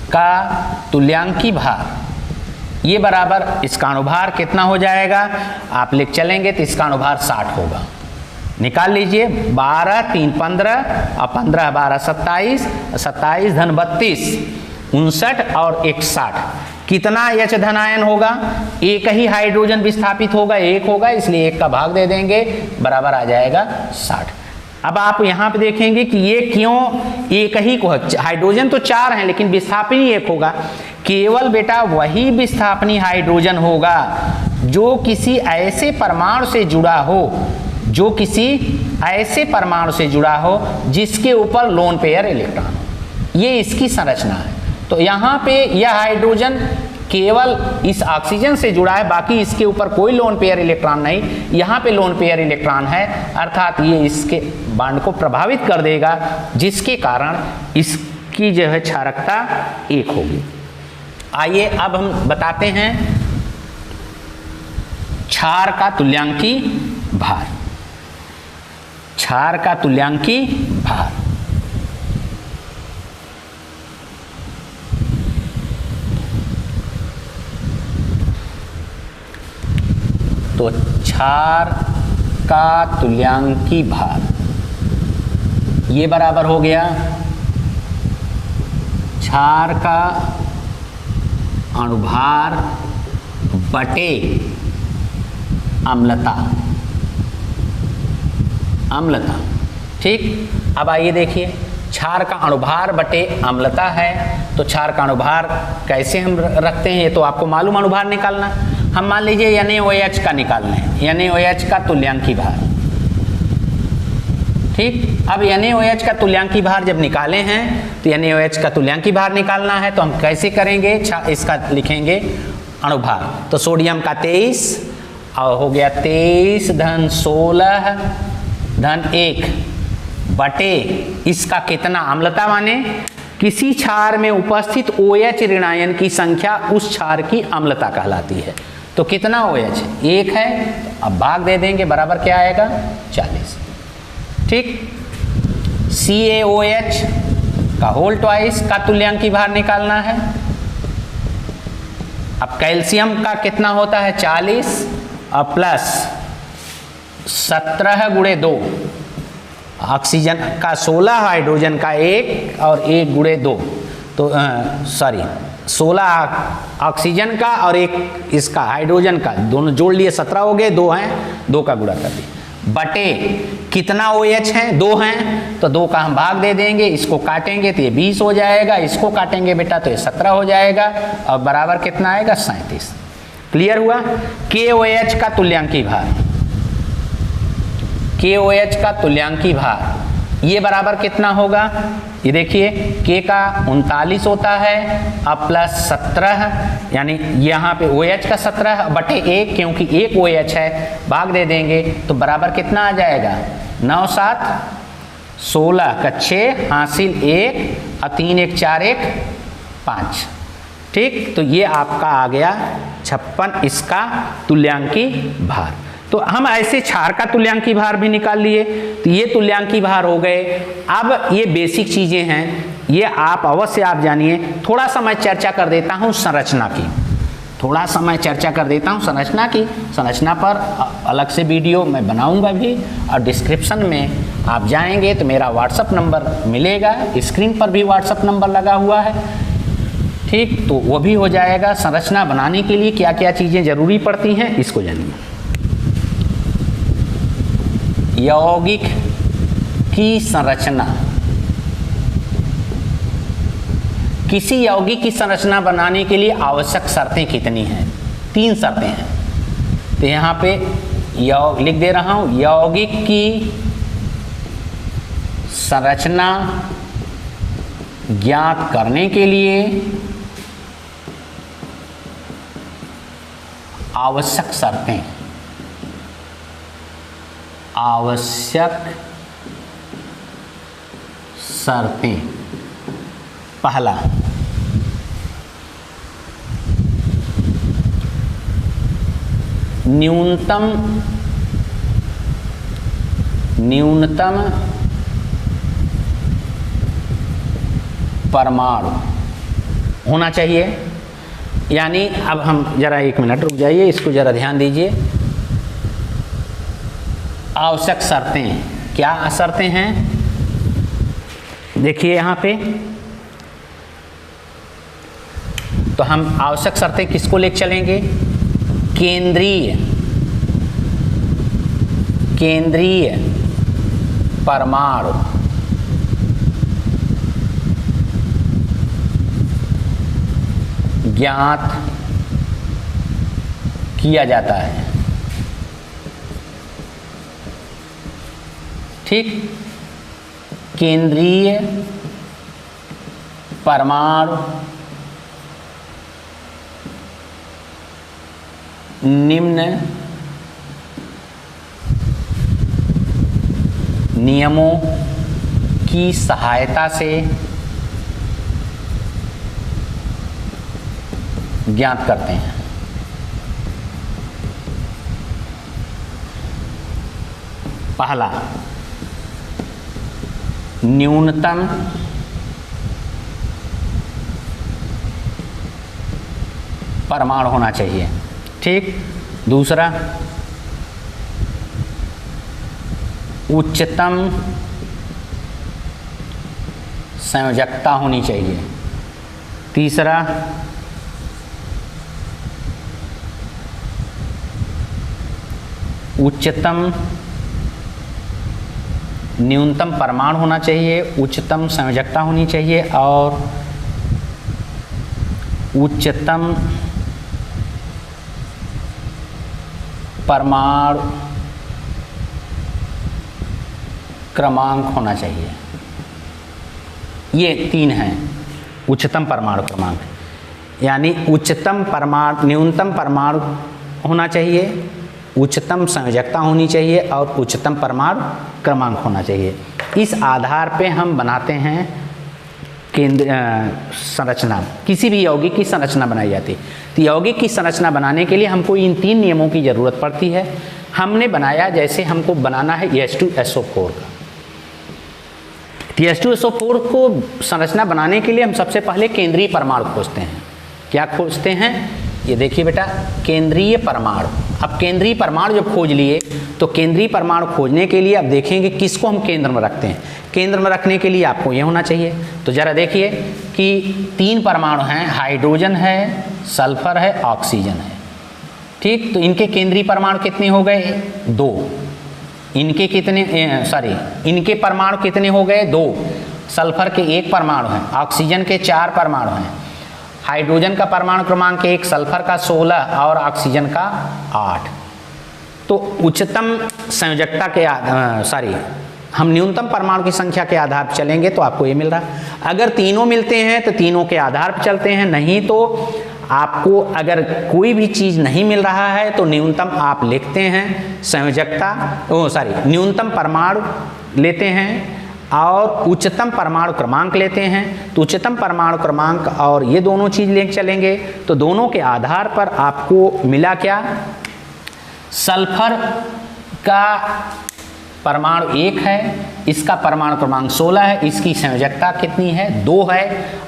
का तुल्यांकी भार ये बराबर इसका अणुभार कितना हो जाएगा, आप लिख चलेंगे तो इसका अणुभार 60 होगा। निकाल लीजिए, 12 3 15 और 15 12 27, 27 धन 32, 59 और 61। कितना H धन आयन होगा, एक ही हाइड्रोजन विस्थापित होगा, एक होगा, इसलिए एक का भाग दे देंगे, बराबर आ जाएगा 60। अब आप यहाँ पे देखेंगे कि ये क्यों एक ही को, हाइड्रोजन तो 4 हैं लेकिन विस्थापनी एक होगा। केवल बेटा वही विस्थापनी हाइड्रोजन होगा जो किसी ऐसे परमाणु से जुड़ा हो, जो किसी ऐसे परमाणु से जुड़ा हो जिसके ऊपर लोन पेयर इलेक्ट्रॉन हो। ये इसकी संरचना है। तो यहाँ पे यह हाइड्रोजन केवल इस ऑक्सीजन से जुड़ा है, बाकी इसके ऊपर कोई लोन पेयर इलेक्ट्रॉन नहीं। यहाँ पे लोन पेयर इलेक्ट्रॉन है, अर्थात ये इसके बॉन्ड को प्रभावित कर देगा, जिसके कारण इसकी जो है क्षारकता 1 होगी। आइए अब हम बताते हैं क्षार का तुल्यांकी भार। क्षार का तुल्यांकी भार, तो क्षार का तुल्यांकी भार ये बराबर हो गया क्षार का अणुभार बटे अम्लता। अम्लता, ठीक। अब आइए देखिए, क्षार का अणुभार बटे अम्लता है, तो क्षार का अणुभार कैसे हम रखते हैं, ये तो आपको मालूम, अणुभार निकालना। हम मान लीजिए NaOH का निकालना है, NaOH का तुल्यांकी भार, ठीक। अब NaOH का तुल्यांकी भार जब निकाले हैं, तो NaOH का तुल्यांकी भार निकालना है, तो हम कैसे करेंगे, इसका लिखेंगे अणुभार। तो सोडियम का 23 और हो गया 23 धन 16 धन 1 बटे इसका कितना, अम्लता माने किसी क्षार में उपस्थित OH ऋणायन की संख्या उस क्षार की अम्लता कहलाती है। तो कितना OH 1 है, तो अब भाग दे देंगे, बराबर क्या आएगा 40, ठीक। CaOH का होल ट्वाइस का तुल्यांकी भार निकालना है। अब कैल्शियम का कितना होता है 40 और प्लस 17 गुणे 2, ऑक्सीजन का 16, हाइड्रोजन का 1 और 1 गुणे 2, तो 16 ऑक्सीजन का और 1 इसका हाइड्रोजन का, दोनों जोड़ लिए 17 हो गए, 2 हैं, 2 का गुणा कर दिए, बटे कितना OH हैं 2 हैं, तो 2 का हम भाग दे देंगे, इसको काटेंगे तो ये 20 हो जाएगा, इसको काटेंगे बेटा तो ये 17 हो जाएगा, और बराबर कितना आएगा 37। क्लियर हुआ। KOH का तुल्यांकी भार, KOH का तुल्यांकी भार ये बराबर कितना होगा, ये देखिए K का 39 होता है अब प्लस 17, यानी यहाँ पे OH का 17 बटे 1, क्योंकि 1 OH है, भाग दे देंगे तो बराबर कितना आ जाएगा 9 7 16 का 6 हासिल 1 और 3 1 4 1 5, ठीक। तो ये आपका आ गया 56 इसका तुल्यांकी भार। तो हम ऐसे क्षार का तुल्यांकी भार भी निकाल लिए, तो ये तुल्यांकी भार हो गए। अब ये बेसिक चीजें हैं, ये आप अवश्य आप जानिए। थोड़ा सा मैं चर्चा कर देता हूँ संरचना की, थोड़ा सा मैं चर्चा कर देता हूँ संरचना की। संरचना पर अलग से वीडियो मैं बनाऊंगा भी, और डिस्क्रिप्शन में आप जाएंगे तो मेरा व्हाट्सअप नंबर मिलेगा, स्क्रीन पर भी व्हाट्सअप नंबर लगा हुआ है, ठीक। तो वो भी हो जाएगा। संरचना बनाने के लिए क्या क्या चीज़ें जरूरी पड़ती हैं इसको जानिए। यौगिक की संरचना, किसी यौगिक की संरचना बनाने के लिए आवश्यक शर्तें कितनी हैं, 3 शर्तें हैं। तो यहाँ पे लिख दे रहा हूँ, यौगिक की संरचना ज्ञात करने के लिए आवश्यक शर्तें, आवश्यक शर्तें। पहला, न्यूनतम परमाणु होना चाहिए। यानी अब हम जरा 1 मिनट रुक जाइए, इसको जरा ध्यान दीजिए। आवश्यक शर्तें, क्या शर्तें हैं देखिए यहाँ पे। तो हम आवश्यक शर्तें किसको लेकर चलेंगे, केंद्रीय परमाणु ज्ञात किया जाता है। ठीक। केंद्रीय परमाणु निम्न नियमों की सहायता से ज्ञात करते हैं। पहला, न्यूनतम परमाणु होना चाहिए, ठीक। दूसरा, उच्चतम संयोजकता होनी चाहिए। तीसरा, उच्चतम न्यूनतम परमाणु होना चाहिए, उच्चतम संयोजकता होनी चाहिए और उच्चतम परमाणु क्रमांक होना चाहिए। ये तीन हैं उच्चतम परमाणु क्रमांक, यानी उच्चतम परमाणु, न्यूनतम परमाणु होना चाहिए, उच्चतम संयोजकता होनी चाहिए और उच्चतम परमाणु क्रमांक होना चाहिए। इस आधार पे हम बनाते हैं संरचना। किसी भी यौगिक की संरचना बनाई जाती है। तो यौगिक की संरचना बनाने के लिए हमको इन तीन नियमों की ज़रूरत पड़ती है। हमने बनाया, जैसे हमको बनाना है H2SO4 का। H2SO4 को संरचना बनाने के लिए हम सबसे पहले केंद्रीय परमाणु खोजते हैं। क्या खोजते हैं? ये देखिए बेटा, केंद्रीय परमाणु। अब केंद्रीय परमाणु जब खोज लिए तो केंद्रीय परमाणु खोजने के लिए अब देखेंगे किसको हम केंद्र में रखते हैं। केंद्र में रखने के लिए आपको ये होना चाहिए। तो ज़रा देखिए कि तीन परमाणु हैं, हाइड्रोजन है, सल्फर है, ऑक्सीजन है, ठीक। तो इनके केंद्रीय परमाणु कितने हो गए? 2। इनके कितने, इनके परमाणु कितने हो गए? 2। सल्फर के 1 परमाणु हैं, ऑक्सीजन के 4 परमाणु हैं, हाइड्रोजन का परमाणु क्रमांक 1, सल्फर का 16 और ऑक्सीजन का 8। तो उच्चतम संयोजकता के हम न्यूनतम परमाणु की संख्या के आधार पर चलेंगे तो आपको ये मिल रहा है। अगर तीनों मिलते हैं तो तीनों के आधार पर चलते हैं, नहीं तो आपको अगर कोई भी चीज़ नहीं मिल रहा है तो न्यूनतम आप लिखते हैं न्यूनतम परमाणु लेते हैं और उच्चतम परमाणु क्रमांक लेते हैं। तो उच्चतम परमाणु क्रमांक और ये दोनों चीज़ लेके चलेंगे तो दोनों के आधार पर आपको मिला क्या? सल्फर का परमाणु 1 है, इसका परमाणु क्रमांक 16 है, इसकी संयोजकता कितनी है? 2 है,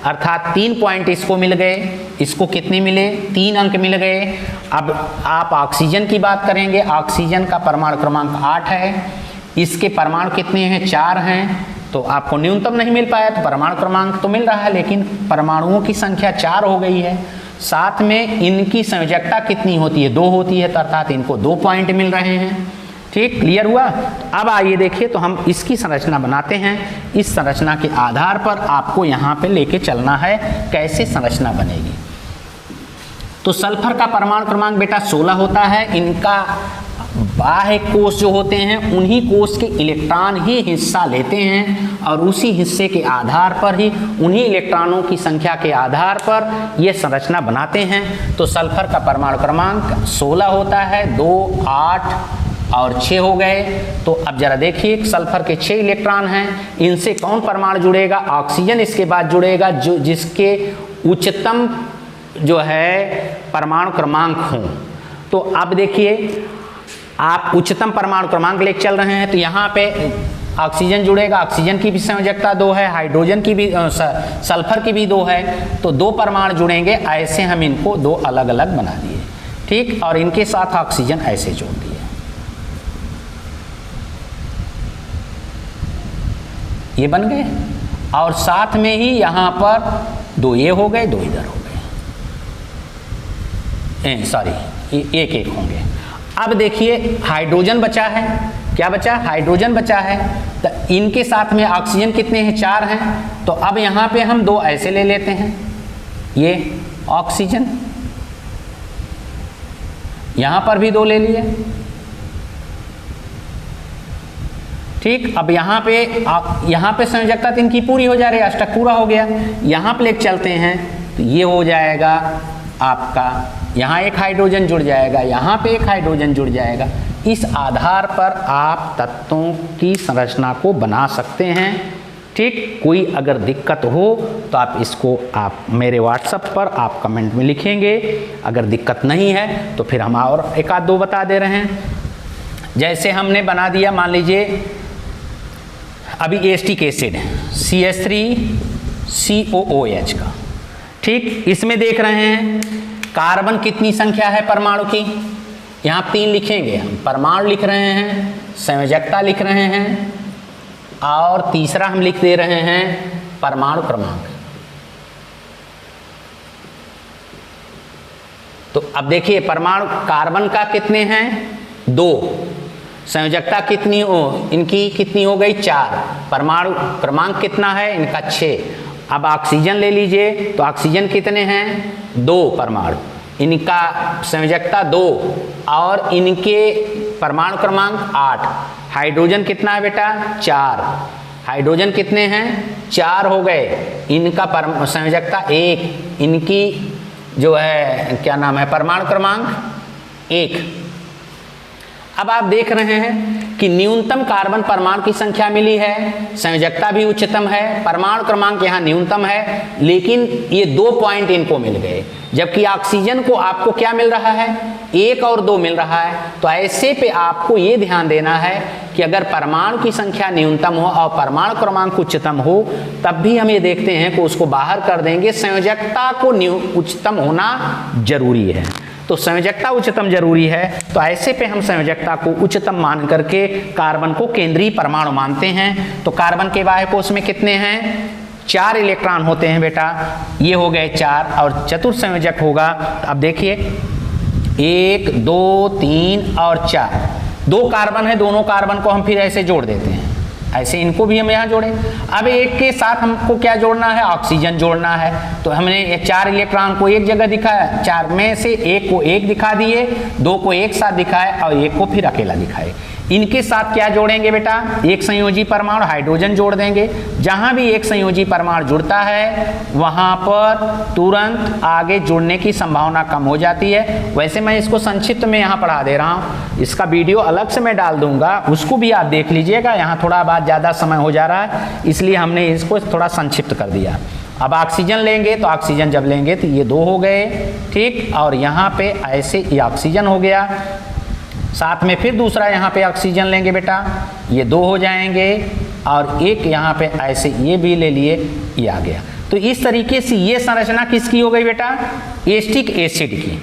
अर्थात 3 पॉइंट इसको मिल गए। इसको कितने मिले? 3 अंक मिल गए। अब आप ऑक्सीजन की बात करेंगे, ऑक्सीजन का परमाणु क्रमांक 8 है, इसके परमाणु कितने हैं? 4 हैं। तो आपको न्यूनतम नहीं मिल पाया तो परमाणु क्रमांक तो मिल रहा है लेकिन परमाणुओं की संख्या 4 हो गई है। साथ में इनकी संयोजकता कितनी होती है? 2 होती है, तो अर्थात इनको 2 पॉइंट मिल रहे हैं। ठीक, क्लियर हुआ? अब आइए देखिए, तो हम इसकी संरचना बनाते हैं। इस संरचना के आधार पर आपको यहाँ पे लेके चलना है कैसे संरचना बनेगी। तो सल्फर का परमाणु क्रमांक बेटा 16 होता है। इनका बाह्य कोष जो होते हैं उन्हीं कोष के इलेक्ट्रॉन ही हिस्सा लेते हैं और उसी हिस्से के आधार पर ही, उन्हीं इलेक्ट्रॉनों की संख्या के आधार पर ये संरचना बनाते हैं। तो सल्फर का परमाणु क्रमांक 16 होता है, 2, 8 और 6 हो गए। तो अब जरा देखिए, सल्फर के 6 इलेक्ट्रॉन हैं, इनसे कौन परमाणु जुड़ेगा? ऑक्सीजन इसके बाद जुड़ेगा, जो जिसके उच्चतम जो है परमाणु क्रमांक हों। तो अब देखिए, आप उच्चतम परमाणु क्रमांक लेकर चल रहे हैं तो यहाँ पे ऑक्सीजन जुड़ेगा, ऑक्सीजन की भी संयोजकता 2 है, हाइड्रोजन की भी, सल्फर की भी 2 है, तो 2 परमाणु जुड़ेंगे। ऐसे हम इनको 2 अलग अलग बना दिए, ठीक, और इनके साथ ऑक्सीजन ऐसे जोड़ दिए। ये बन गए और साथ में ही यहाँ पर 2 ये हो गए, 2 इधर हो गए, सॉरी, एक एक होंगे। अब देखिए, हाइड्रोजन बचा है। क्या बचा? हाइड्रोजन बचा है। तो इनके साथ में ऑक्सीजन कितने हैं? 4 हैं। तो अब यहाँ पे हम 2 ऐसे ले लेते हैं, ये ऑक्सीजन, यहाँ पर भी 2 ले लिए, ठीक। अब यहाँ पे संयोजकता तो इनकी पूरी हो जा रही है, अष्टक पूरा हो गया। यहाँ पे लेके चलते हैं तो ये हो जाएगा आपका, यहाँ एक हाइड्रोजन जुड़ जाएगा, यहाँ पे एक हाइड्रोजन जुड़ जाएगा। इस आधार पर आप तत्वों की संरचना को बना सकते हैं, ठीक। कोई अगर दिक्कत हो तो आप इसको आप मेरे व्हाट्सएप पर आप कमेंट में लिखेंगे, अगर दिक्कत नहीं है तो फिर हम और एक आध दो बता दे रहे हैं। जैसे हमने बना दिया, मान लीजिए अभी एसिटिक एसिड CH3COOH का, ठीक। इसमें देख रहे हैं कार्बन कितनी संख्या है परमाणु की, यहाँ 3 लिखेंगे हम, परमाणु लिख रहे हैं, संयोजकता लिख रहे हैं, और तीसरा हम लिख दे रहे हैं परमाणु क्रमांक। तो अब देखिए परमाणु कार्बन का कितने हैं 2, संयोजकता कितनी हो, इनकी कितनी हो गई 4, परमाणु क्रमांक कितना है इनका 6। अब ऑक्सीजन ले लीजिए तो ऑक्सीजन कितने हैं 2 परमाणु, इनका संयोजकता 2 और इनके परमाणु क्रमांक 8। हाइड्रोजन कितना है बेटा 4, हाइड्रोजन कितने हैं 4 हो गए, इनका संयोजकता 1, इनकी जो है क्या नाम है परमाणु क्रमांक 1। अब आप देख रहे हैं कि न्यूनतम कार्बन परमाणु की संख्या मिली है, संयोजकता भी उच्चतम है, परमाणु क्रमांक यहाँ न्यूनतम है, लेकिन ये 2 पॉइंट इनको मिल गए, जबकि ऑक्सीजन को आपको क्या मिल रहा है 1 और 2 मिल रहा है। तो ऐसे पे आपको ये ध्यान देना है कि अगर परमाणु की संख्या न्यूनतम हो और परमाणु क्रमांक उच्चतम हो, तब भी हम ये देखते हैं कि उसको बाहर कर देंगे, संयोजकता को उच्चतम होना जरूरी है। तो संयोजकता उच्चतम जरूरी है, तो ऐसे पे हम संयोजकता को उच्चतम मान करके कार्बन को केंद्रीय परमाणु मानते हैं। तो कार्बन के बाह्य कोश में कितने हैं 4 इलेक्ट्रॉन होते हैं बेटा, ये हो गए 4, और चतुर्थ संयोजक होगा। अब देखिए 1 2 3 और 4, 2 कार्बन है, दोनों कार्बन को हम फिर ऐसे जोड़ देते हैं, ऐसे इनको भी हम यहाँ जोड़े। अब एक के साथ हमको क्या जोड़ना है ऑक्सीजन जोड़ना है, तो हमने ये 4 इलेक्ट्रॉन को एक जगह दिखाया, 4 में से एक को एक दिखा दिए, 2 को एक साथ दिखाए और एक को फिर अकेला दिखाए। इनके साथ क्या जोड़ेंगे बेटा एक संयोजी परमाणु हाइड्रोजन जोड़ देंगे। जहां भी एक संयोजी परमाणु जुड़ता है वहां पर तुरंत आगे जुड़ने की संभावना कम हो जाती है। वैसे मैं इसको संक्षिप्त में यहाँ पढ़ा दे रहा हूँ, इसका वीडियो अलग से मैं डाल दूंगा, उसको भी आप देख लीजिएगा। यहाँ थोड़ा बात ज़्यादा समय हो जा रहा है इसलिए हमने इसको थोड़ा संक्षिप्त कर दिया। अब ऑक्सीजन लेंगे तो ऑक्सीजन जब लेंगे तो ये 2 हो गए, ठीक, और यहाँ पे ऐसे ये ऑक्सीजन हो गया, साथ में फिर दूसरा यहाँ पे ऑक्सीजन लेंगे बेटा, ये 2 हो जाएंगे, और एक यहाँ पे ऐसे ये भी ले लिए, ये आ गया। तो इस तरीके से ये संरचना किसकी हो गई बेटा एसिटिक एसिड की।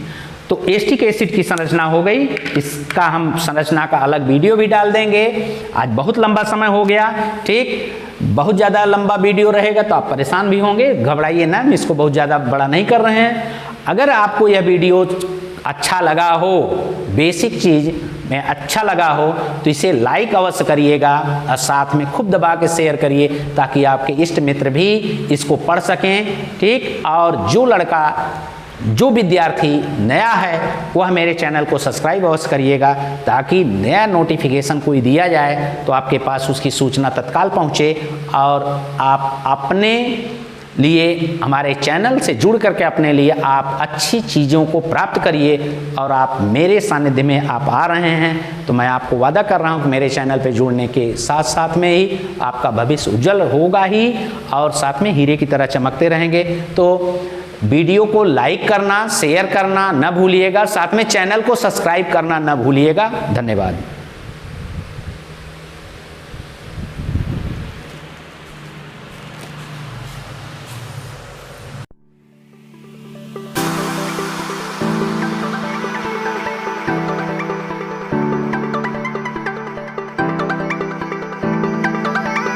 तो एसिटिक एसिड की संरचना हो गई, इसका हम संरचना का अलग वीडियो भी डाल देंगे। आज बहुत लंबा समय हो गया, ठीक, बहुत ज़्यादा लंबा वीडियो रहेगा तो आप परेशान भी होंगे, घबराइए ना, इसको बहुत ज़्यादा बड़ा नहीं कर रहे हैं। अगर आपको यह वीडियो अच्छा लगा हो, बेसिक चीज़ में अच्छा लगा हो तो इसे लाइक अवश्य करिएगा और साथ में खूब दबा के शेयर करिए ताकि आपके इष्ट मित्र भी इसको पढ़ सकें, ठीक। और जो लड़का जो विद्यार्थी नया है वह मेरे चैनल को सब्सक्राइब अवश्य करिएगा ताकि नया नोटिफिकेशन कोई दिया जाए तो आपके पास उसकी सूचना तत्काल पहुँचे और आप अपने लिए हमारे चैनल से जुड़ करके अपने लिए आप अच्छी चीज़ों को प्राप्त करिए। और आप मेरे सानिध्य में आप आ रहे हैं तो मैं आपको वादा कर रहा हूं कि मेरे चैनल पे जुड़ने के साथ साथ में ही आपका भविष्य उज्जवल होगा ही और साथ में हीरे की तरह चमकते रहेंगे। तो वीडियो को लाइक करना, शेयर करना न भूलिएगा, साथ में चैनल को सब्सक्राइब करना न भूलिएगा। धन्यवाद।